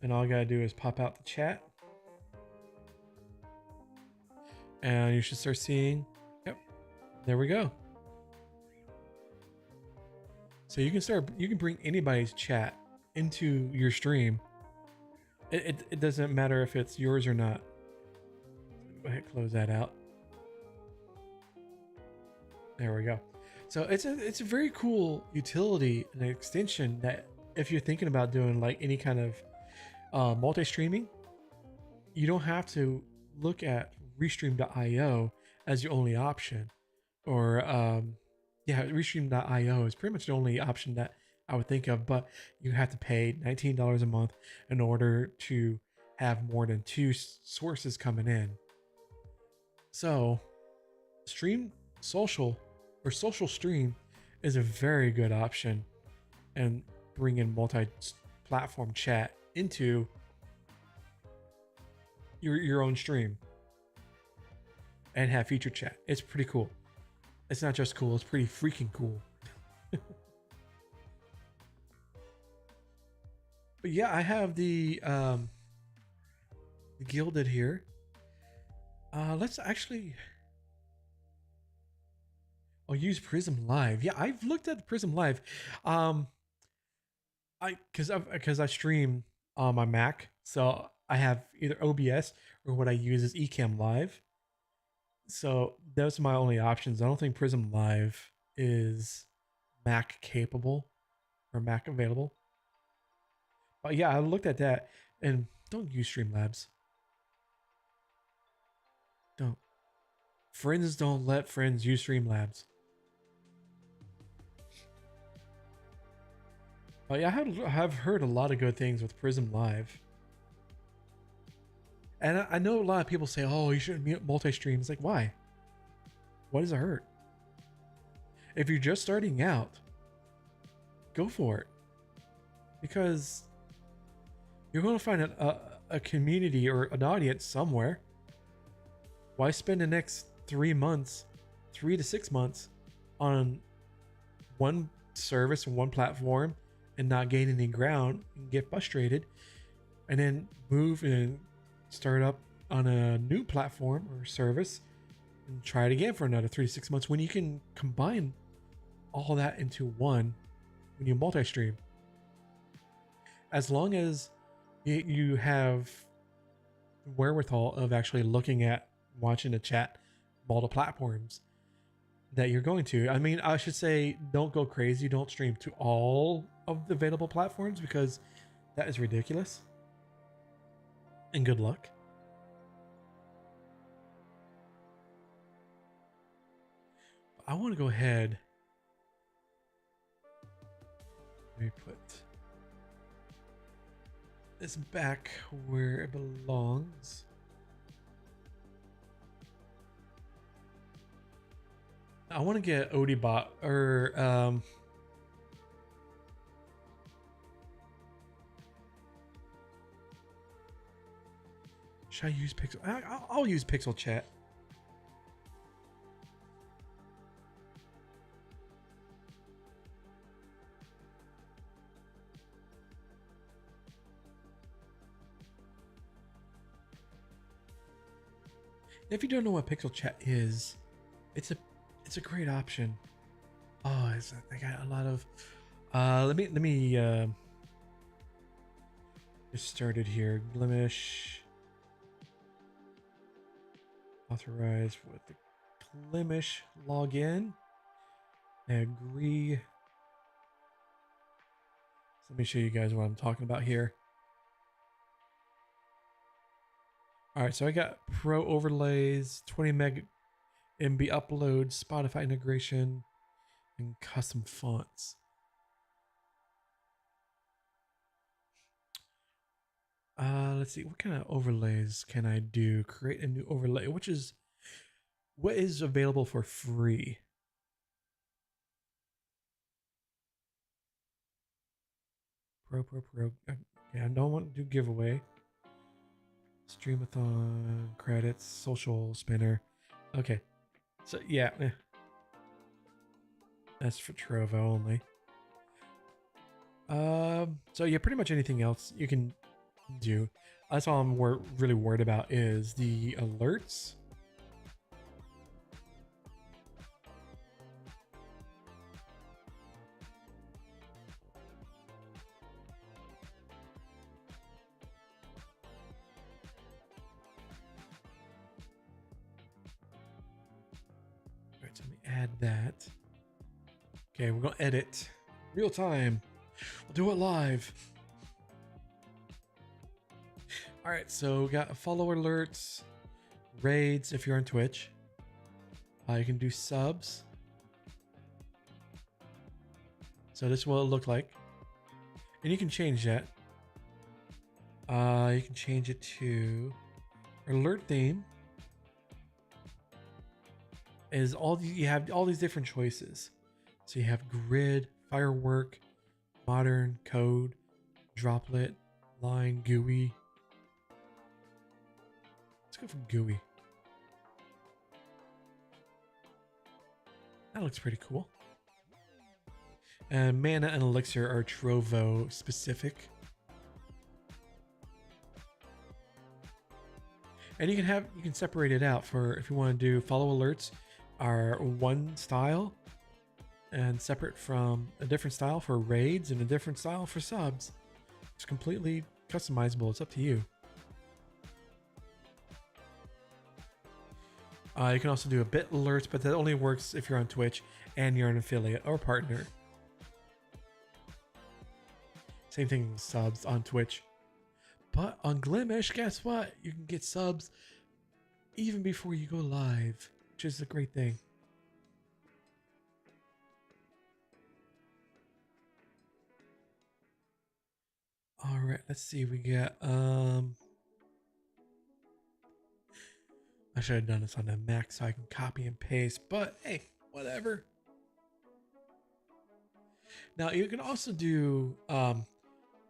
and all I gotta do is pop out the chat, and you should start seeing, yep, there we go. So you can bring anybody's chat into your stream. It doesn't matter if it's yours or not. Go ahead, close that out. There we go. So it's a very cool utility and an extension that if you're thinking about doing like any kind of multi-streaming, you don't have to look at Restream.io as your only option. Or yeah, Restream.io is pretty much the only option that I would think of, but you have to pay $19 a month in order to have more than 2 sources coming in. So Stream Social or Social Stream is a very good option, and bring in multi-platform chat into your own stream and have feature chat. It's pretty cool. It's not just cool, it's pretty freaking cool. But yeah, I have the Gilded here. Let's actually, I'll use Prism Live. Yeah, I've looked at Prism Live. Because I stream on my Mac, so I have either OBS or what I use is Ecamm Live. So those are my only options. I don't think Prism Live is Mac capable or Mac available. But yeah, I looked at that, and don't use Streamlabs. Don't. Friends don't let friends use Streamlabs. Oh yeah, I have heard a lot of good things with Prism Live. And I know a lot of people say, oh, you shouldn't mute multi-stream. It's like, why? What does it hurt? If you're just starting out, go for it. Because you're going to find a community or an audience somewhere. Why spend the next 3 months, 3 to 6 months on one service and one platform and not gain any ground and get frustrated and then move and start up on a new platform or service and try it again for another 3 to 6 months when you can combine all that into one when you multi-stream? As long as you have wherewithal of actually looking at watching the chat multiple platforms that you're going to. I mean, I should say don't go crazy. Don't stream to all of the available platforms because that is ridiculous. And good luck. I want to go ahead. Let me put this back where it belongs. I want to get Odibot or should I use Pixel? I'll use Pixel Chat. If you don't know what Pixel Chat is, it's a great option. Oh, I got a lot of. Let me get started here. Glimesh. Authorize with the Glimesh login. Agree. So let me show you guys what I'm talking about here. All right, so I got Pro overlays, 20 meg MB upload, Spotify integration, and custom fonts. Let's see, what kind of overlays can I do? Create a new overlay, what is available for free? Pro. Yeah, I don't want to do giveaway. Streamathon, credits, social spinner. Okay, so yeah, that's for Trovo only. So yeah, pretty much anything else you can do. That's all I'm really worried about is the alerts. All right, so let me add that. Okay, we're gonna edit real time. We'll do it live. All right, so we got follower alerts, raids if you're on Twitch. You can do subs. So this is what it'll look like. And you can change that. You can change it to alert theme. Is you have all these different choices. So you have grid, firework, modern, code, droplet, line, GUI. Let's go for GUI. That looks pretty cool. And mana and elixir are Trovo specific. And you can separate it out for if you want to do follow alerts are one style and separate from a different style for raids and a different style for subs. It's completely customizable. It's up to you. You can also do a bit alerts, but that only works if you're on Twitch and you're an affiliate or partner. Same thing with subs on Twitch. But on Glimesh, guess what? You can get subs even before you go live. which is a great thing. All right, let's see. We got I should have done this on a Mac so I can copy and paste, but hey, whatever. Now you can also do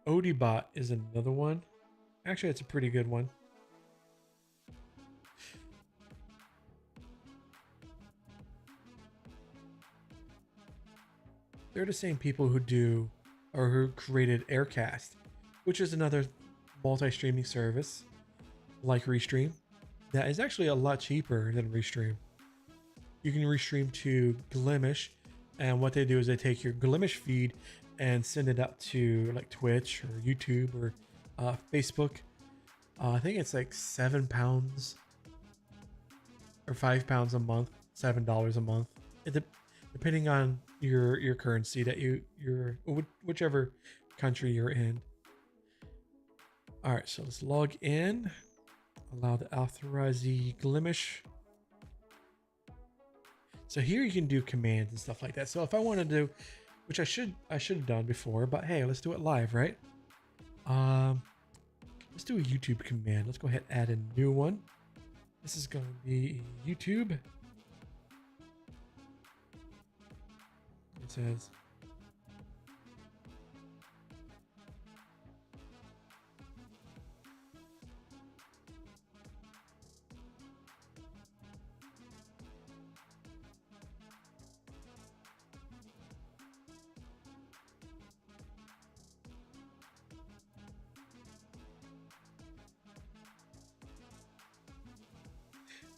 Odibot is another one. Actually, it's a pretty good one. They're the same people who do or who created Aircast, which is another multi-streaming service like Restream that is actually a lot cheaper than Restream. You can restream to Glimesh, and what they do is they take your Glimesh feed and send it out to like Twitch or YouTube or Facebook. I think it's like £7 or £5 a month, $7 a month, depending on your currency that you're whichever country you're in. All right, so let's log in. Allow to authorize the Glimesh. So here you can do commands and stuff like that. So if I want to do, which I should have done before, but hey, let's do it live, right? Let's do a YouTube command. Let's go ahead and add a new one. This is going to be YouTube. It says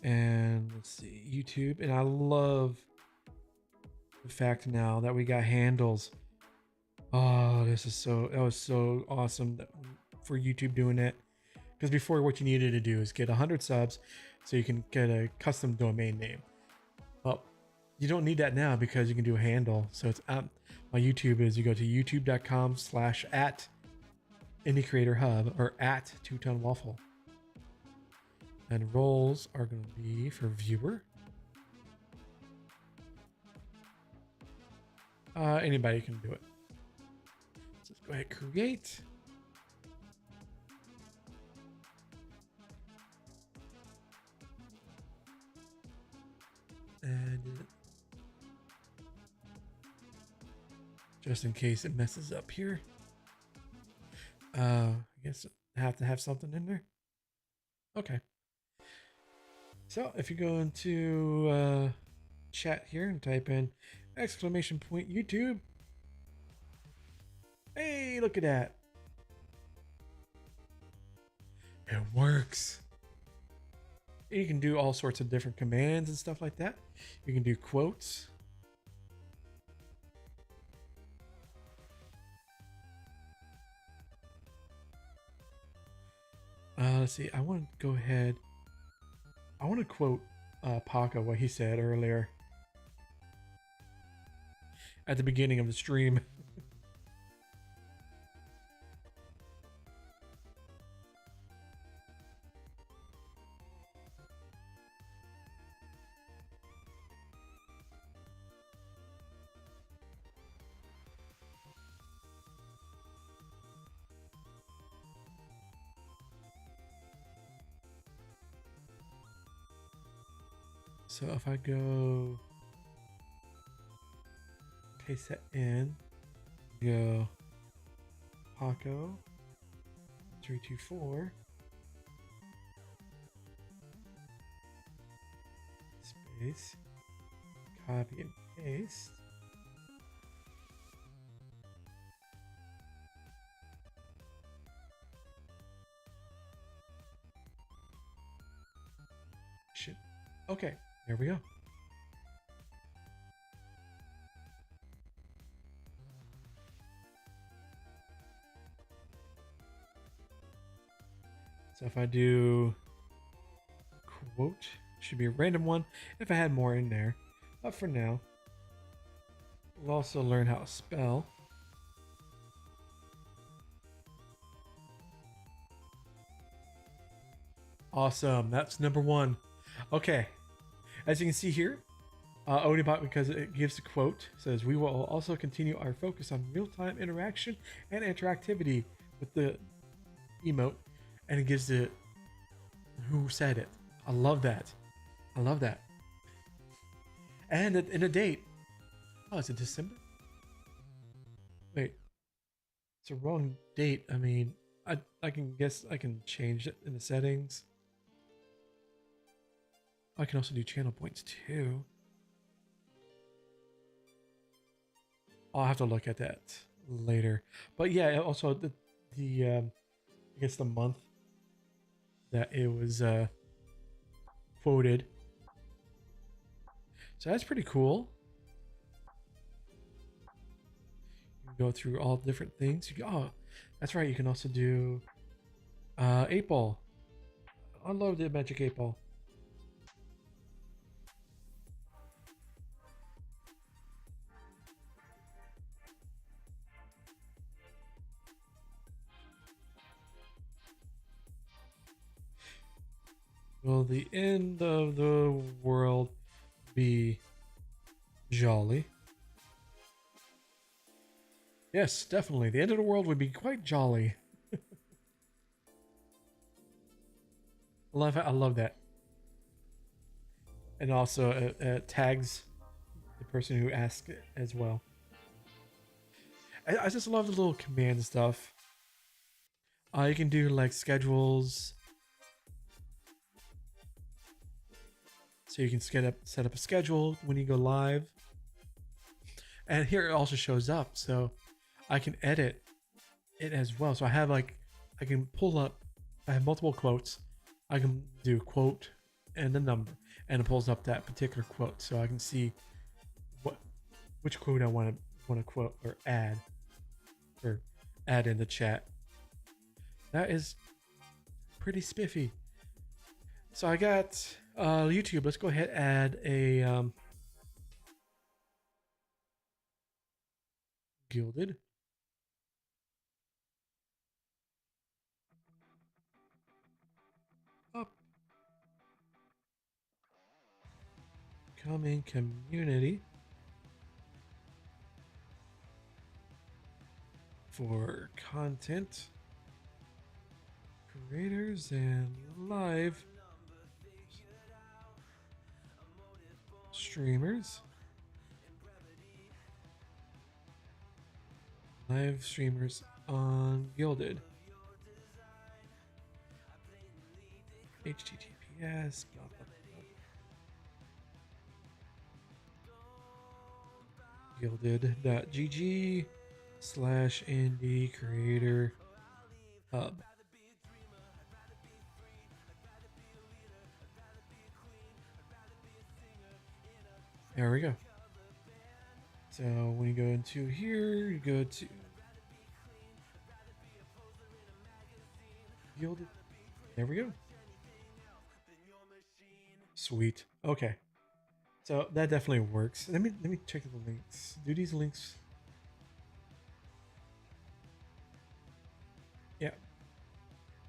and let's see, YouTube. And I love the fact now that we got handles. Oh, that was so awesome for YouTube doing it. Because before, what you needed to do is get 100 subs so you can get a custom domain name. Well, you don't need that now because you can do a handle. So it's my YouTube is you go to youtube.com/@IndieCreatorHub or @2TonWaffle. And roles are going to be for viewer. Anybody can do it. So let's go ahead and create. And just in case it messes up here. I guess I have to have something in there. Okay. So if you go into chat here and type in !YouTube. Hey, look at that. It works. You can do all sorts of different commands and stuff like that. You can do quotes. Let's see. I want to go ahead. I want to quote Paco, what he said earlier at the beginning of the stream. So if I go paste that in, go Paco 324 space, copy and paste. Okay, there we go. So if I do quote, should be a random one if I had more in there. But for now, we'll also learn how to spell. Awesome, that's number one. Okay, As you can see here, Odinbot, because it gives a quote, says, "We will also continue our focus on real-time interaction and interactivity with the emote," and it gives the who said it. I love that. I love that. And in a date. Oh, is it December? Wait, it's a wrong date. I mean, I can guess I can change it in the settings. I can also do channel points too. I'll have to look at that later. But yeah, also the I guess the month that it was quoted. So that's pretty cool. You can go through all different things. Oh, that's right. You can also do 8-ball. I love the Magic 8-ball. Will the end of the world be jolly? Yes, definitely. The end of the world would be quite jolly. I love that. And also tags the person who asked it as well. I just love the little command stuff. You can do like schedules. So you can set up a schedule when you go live. And here it also shows up. So I can edit it as well. So I have I can pull up, I have multiple quotes. I can do quote and the number, and it pulls up that particular quote. So I can see which quote I want to quote or add in the chat. That is pretty spiffy. So I got YouTube. Let's go ahead and add a Gilded. Upcoming community for content creators and live streamers. Live streamers on Gilded. HTTPS. Blah, blah, blah. Gilded.gg/indie creator hub. There we go. So when you go into here, you go to Gilded. There we go. Sweet. Okay. So that definitely works. Let me check the links. Do these links? Yeah.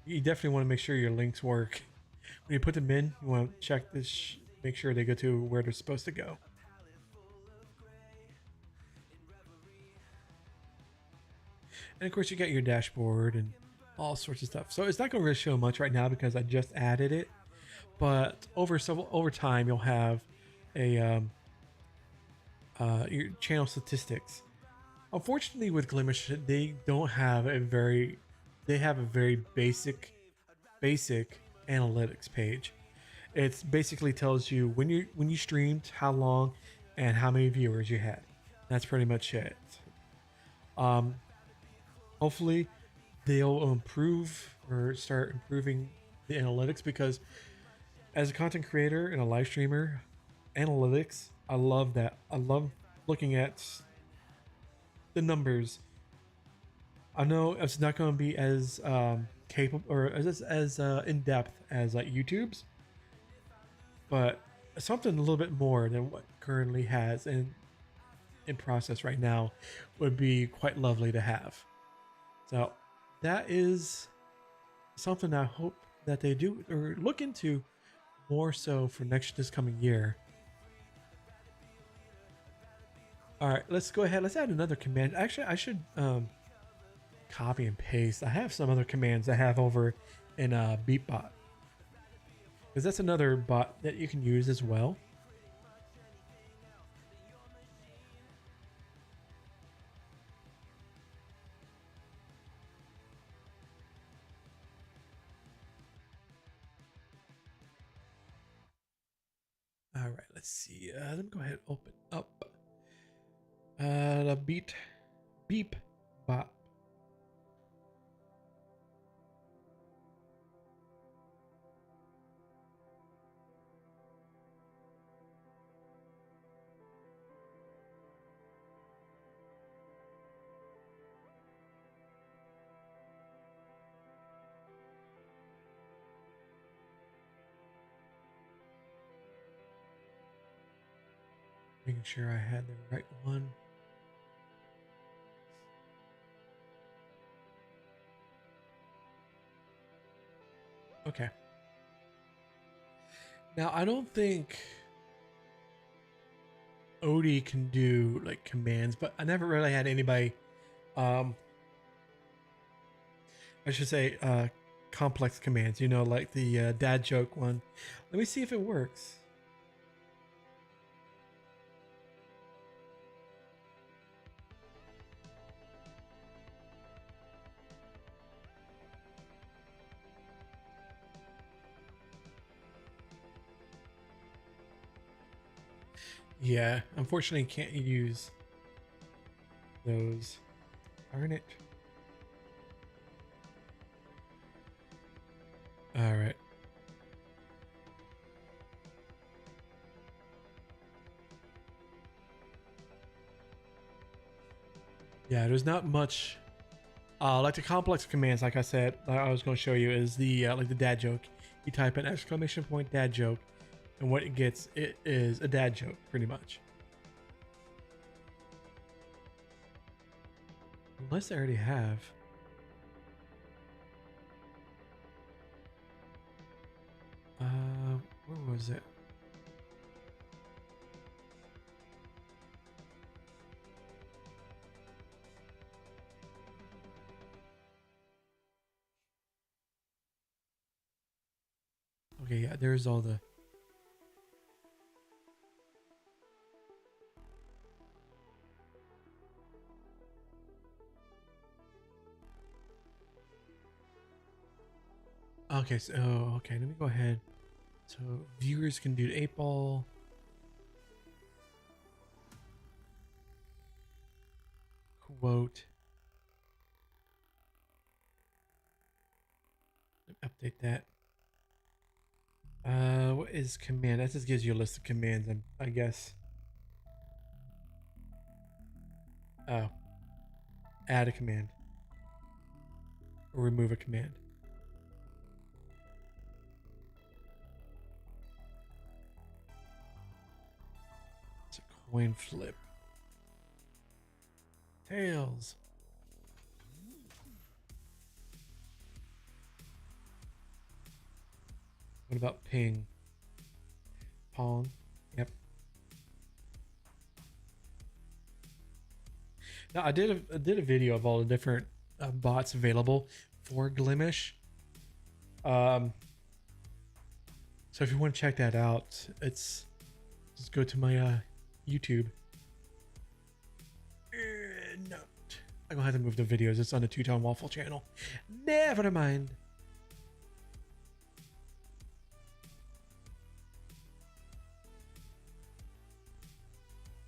You definitely want to make sure your links work. When you put them in, you want to check this, make sure they go to where they're supposed to go. And of course you got your dashboard and all sorts of stuff. So it's not going to really show much right now because I just added it. But over time you'll have a your channel statistics. Unfortunately with Glimesh, they have a very basic analytics page. It basically tells you when you streamed, how long, and how many viewers you had. That's pretty much it. Hopefully they'll improve or start improving the analytics, because as a content creator and a live streamer, analytics, I love that. I love looking at the numbers. I know it's not going to be as capable or as in depth as like YouTube's, but something a little bit more than what currently has in process right now would be quite lovely to have. So that is something I hope that they do or look into more so for this coming year. All right, let's go ahead. Let's add another command. Actually, I should copy and paste. I have some other commands I have over in Beatbot, because that's another bot that you can use as well. All right, let's see. Let me go ahead and open up the beep bot. Making sure I had the right one. Okay. Now I don't think Odie can do like commands, but I never really had anybody I should say complex commands, you know, like the dad joke one. Let me see if it works. Yeah, unfortunately can't use those. Darn it. All right. Yeah, there's not much. Like the complex commands, like I said, like I was going to show you is the like the dad joke. You type in exclamation point dad joke, and what it gets it is a dad joke, pretty much. Unless I already have. Where was it? Okay, yeah, there's all the. Okay, so okay, let me go ahead. So viewers can do the 8-ball. Quote. Update that. What is command? That just gives you a list of commands, I guess. Oh, add a command or remove a command. It's a coin flip. Tails. What about ping? Pong. Yep. Now I did a video of all the different bots available for Glimesh. So if you want to check that out, it's just go to my YouTube. No, I'm gonna have to move the videos. It's on the Two-Tone Waffle channel. Never mind.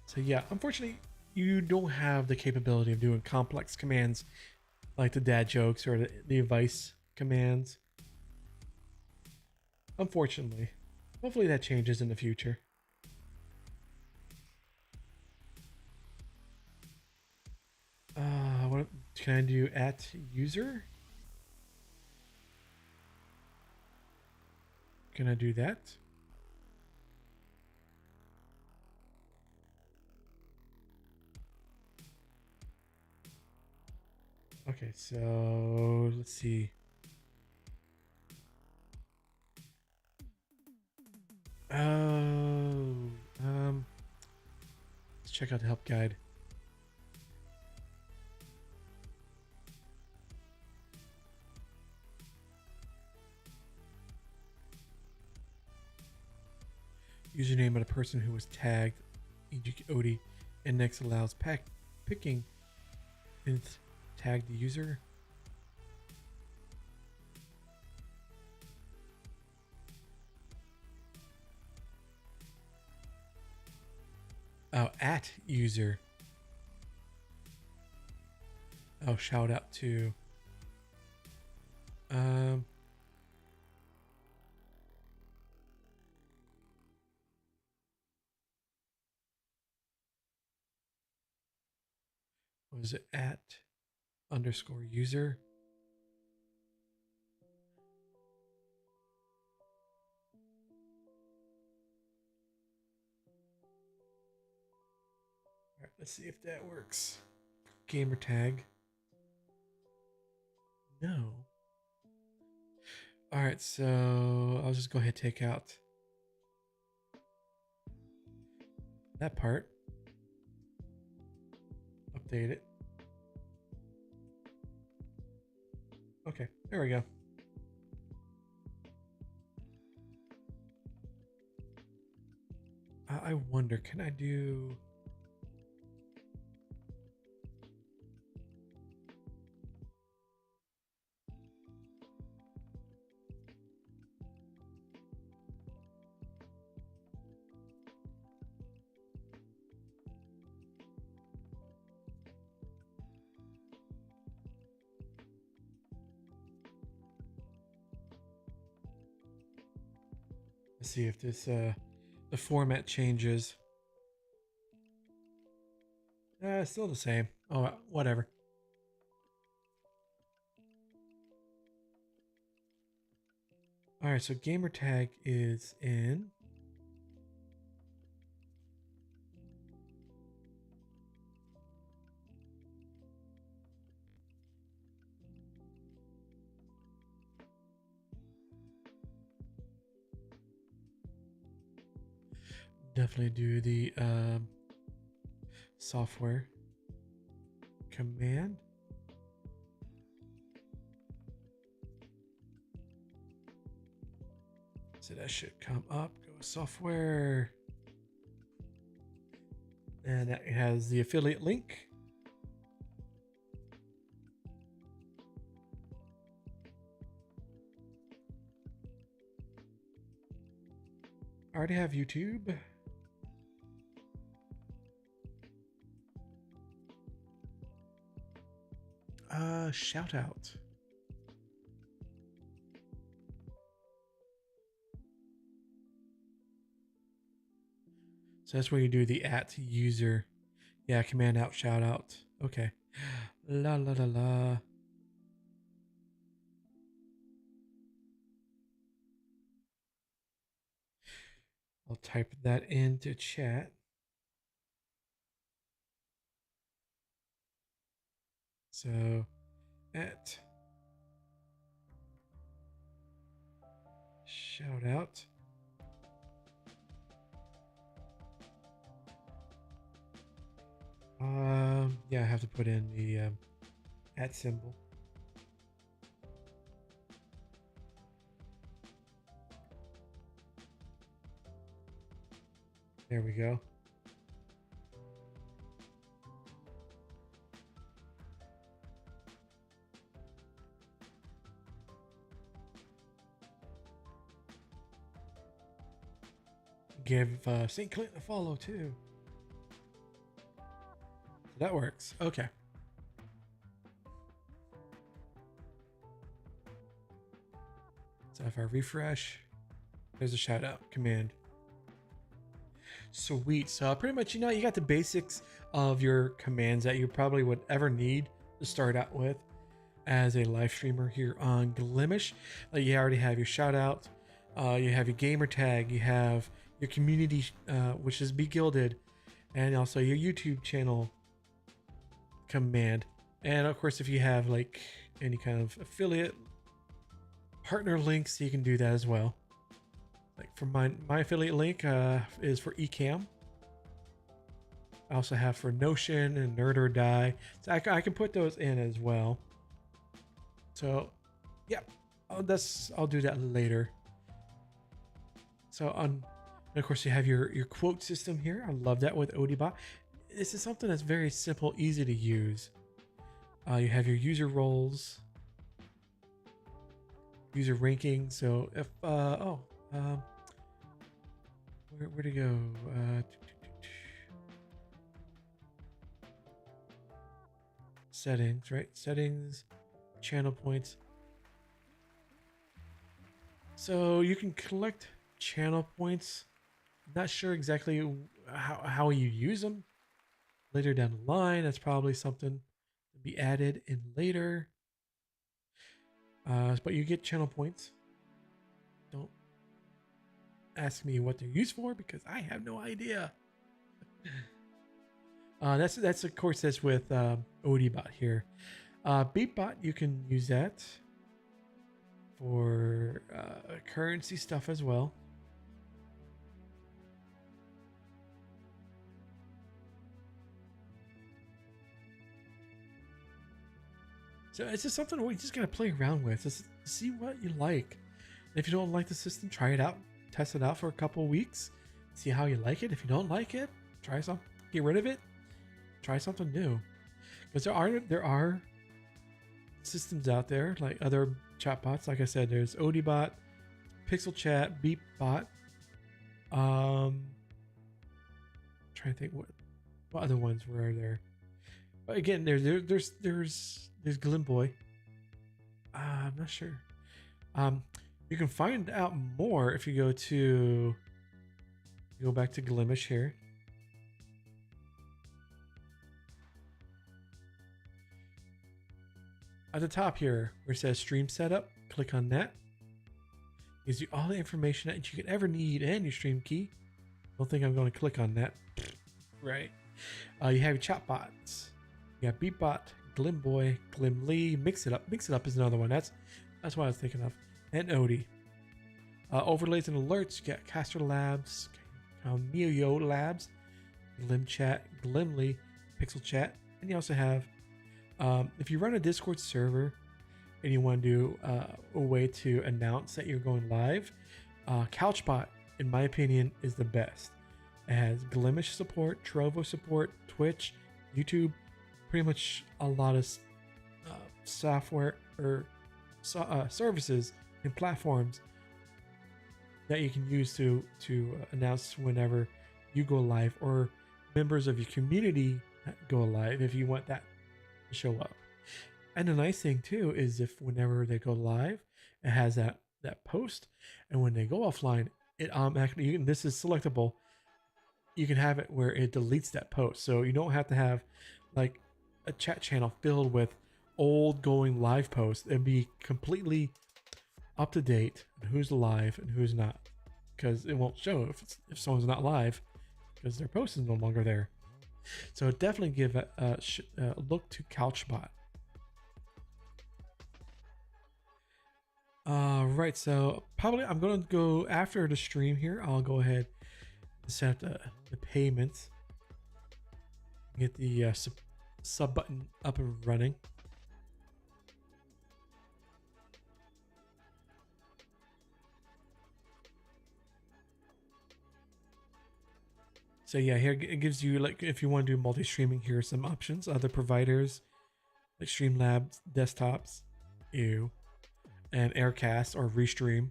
So yeah, unfortunately, you don't have the capability of doing complex commands like the dad jokes or the advice commands. Unfortunately. Hopefully that changes in the future. What can I do at user? Can I do that? Okay, so let's see. Let's check out the help guide. Username of the person who was tagged, e.g. Odie. Index allows picking and tag the user. Oh, at user. Oh, shout out to. Was it at underscore user? All right, let's see if that works. Gamer tag. No. All right, so I'll just go ahead and take out that part. Update it. Okay, there we go. I wonder, can I do... Let's see if this the format changes. Still the same. Oh, whatever. All right, so gamer tag is in. Definitely do the software command. So that should come up. Go with software. And that has the affiliate link. I already have YouTube. Shout out. So that's where you do the at user. Yeah, command out, shout out. Okay. La la la la. I'll type that into chat. So at shout out. Yeah, I have to put in the at symbol. There we go. Give St. Clinton a follow too. That works. Okay. So if I refresh, there's a shout out command. Sweet. So pretty much, you know, you got the basics of your commands that you probably would ever need to start out with as a live streamer here on Glimesh. Like you already have your shout out, you have your gamer tag, you have your community, which is Be Gilded, and also your YouTube channel command. And of course, if you have like any kind of affiliate partner links, you can do that as well. Like for my affiliate link is for Ecamm. I also have for Notion and Nerd or Die. So I can put those in as well. So yeah, I'll do that later. So and of course you have your quote system here. I love that with Odibot. This is something that's very simple, easy to use. You have your user roles, user ranking. So if where to go? Settings, right? Settings, channel points. So you can collect channel points. Not sure exactly how you use them. Later down the line, that's probably something to be added in later. But you get channel points. Don't ask me what they're used for because I have no idea. That's of course that's with Odibot here. Beatbot, you can use that for currency stuff as well. So it's just something we just gotta play around with, just see what you like. And if you don't like the system, try it out, test it out for a couple weeks, see how you like it. If you don't like it, try some, get rid of it, try something new. Because there are systems out there like other chatbots. Like I said, there's Odibot, Pixel Chat, Beatbot. Trying to think what other ones were there. But again, there's Glimboy. I'm not sure. You can find out more if you go back to Glimesh here. At the top here, where it says Stream Setup, click on that. Gives you all the information that you could ever need and your stream key. Don't think I'm going to click on that. Right. You have your chatbots. You got Beatbot, Glimboy, Glimlee, Mix It Up. Mix It Up is another one. That's what I was thinking of. And Odie. Overlays and alerts. You got Caster Labs, Neoyo Labs, Glimchat, Glimlee, Pixel Chat, and you also have, if you run a Discord server and you want to do a way to announce that you're going live, Couchbot, in my opinion, is the best. It has Glimesh support, Trovo support, Twitch, YouTube, pretty much a lot of software or services and platforms that you can use to announce whenever you go live or members of your community go live if you want that to show up. And the nice thing too is if whenever they go live, it has that post, and when they go offline, it automatically, this is selectable, you can have it where it deletes that post, so you don't have to have like a chat channel filled with old going live posts. It'd be completely up to date on who's live and who's not, because it won't show if someone's not live because their post is no longer there. So definitely give a look to Couchbot. Right, so probably I'm going to go after the stream here. I'll go ahead and set up the payments, get the sub button up and running. So yeah, here it gives you, like, if you want to do multi-streaming, here are some options. Other providers like Streamlabs, desktops, and Aircast or Restream,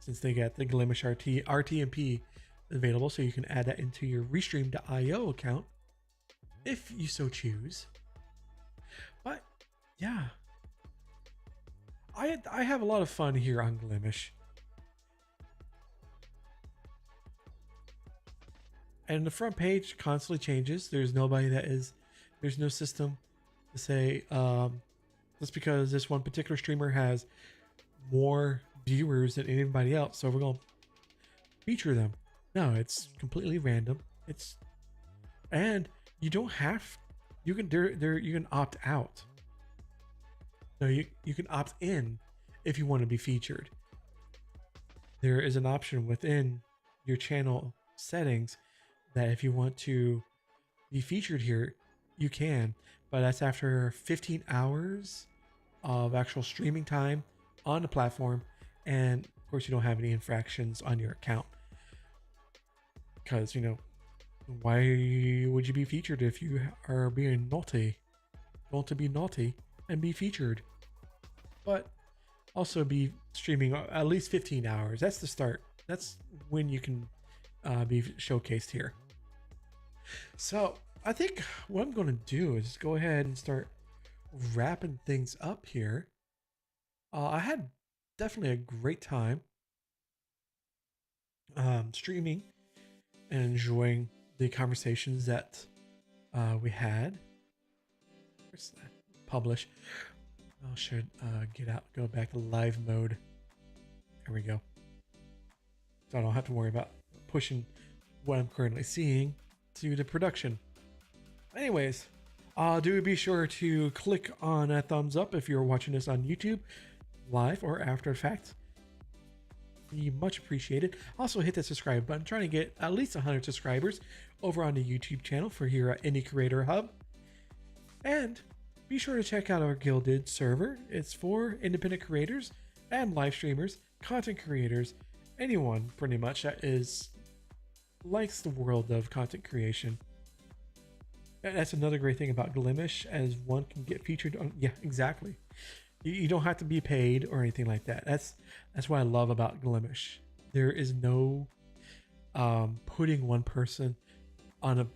since they got the Glimesh RTMP available, so you can add that into your Restream.io account if you so choose. But yeah, I have a lot of fun here on Glimesh. And the front page constantly changes. There's no system to say, just because this one particular streamer has more viewers than anybody else, so we're going to feature them. No, it's completely random. And you don't have, you can opt out. No, you can opt in if you want to be featured. There is an option within your channel settings that if you want to be featured here, you can, but that's after 15 hours of actual streaming time on the platform, and of course you don't have any infractions on your account, because why would you be featured if you are being naughty? Want to be naughty and be featured, but also be streaming at least 15 hours. That's the start. That's when you can be showcased here. So I think what I'm going to do is go ahead and start wrapping things up here. I had definitely a great time streaming and enjoying the conversations that we had. Where's that? Publish. I should go back to live mode. There we go. So I don't have to worry about pushing what I'm currently seeing to the production. Anyways, do be sure to click on a thumbs up if you're watching this on YouTube, live or after the fact. Be much appreciated. Also hit the subscribe button. Trying to get at least 100 subscribers over on the YouTube channel for here at Indie Creator Hub. And be sure to check out our Gilded server. It's for independent creators and live streamers, content creators, anyone pretty much that likes the world of content creation. And that's another great thing about Glimesh, as one can get featured on. Yeah, exactly. You don't have to be paid or anything like that. That's what I love about Glimesh. There is no putting one person on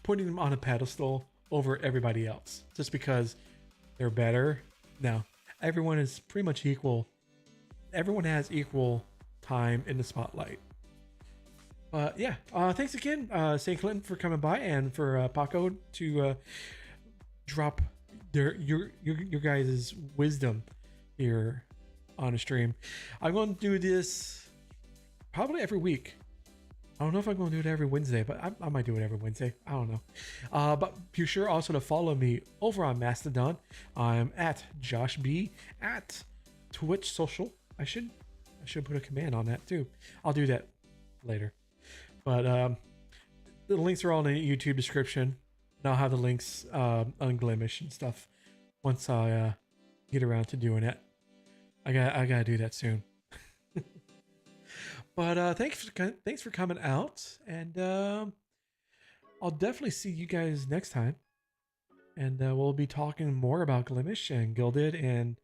putting them on a pedestal over everybody else just because they're better. No, everyone is pretty much equal. Everyone has equal time in the spotlight. But yeah, thanks again, St. Clinton, for coming by, and for Paco to drop your guys' wisdom here on a stream. I'm going to do this probably every week. I don't know if I'm going to do it every Wednesday, but I might do it every Wednesday. I don't know. But be sure also to follow me over on Mastodon. I'm at Josh B at Twitch Social. I should put a command on that too. I'll do that later. But the links are all in the YouTube description. And I'll have the links on Glimesh and stuff once I get around to doing it. I gotta do that soon. But thanks for coming out, and I'll definitely see you guys next time. And we'll be talking more about Glimesh and Gilded and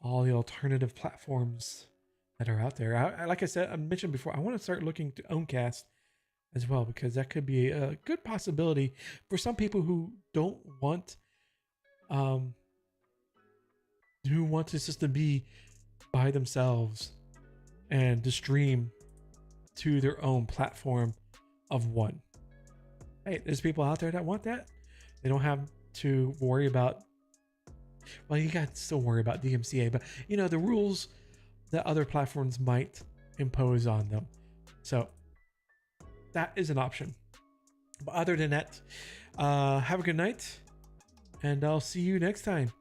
all the alternative platforms that are out there. Like I said, I mentioned before, I want to start looking to Owncast as well, because that could be a good possibility for some people who don't want just to be by themselves and to stream to their own platform of one. Hey, there's people out there that want that. They don't have to worry about, well, you got to still worry about DMCA, but the rules that other platforms might impose on them. So that is an option. But other than that, have a good night, and I'll see you next time.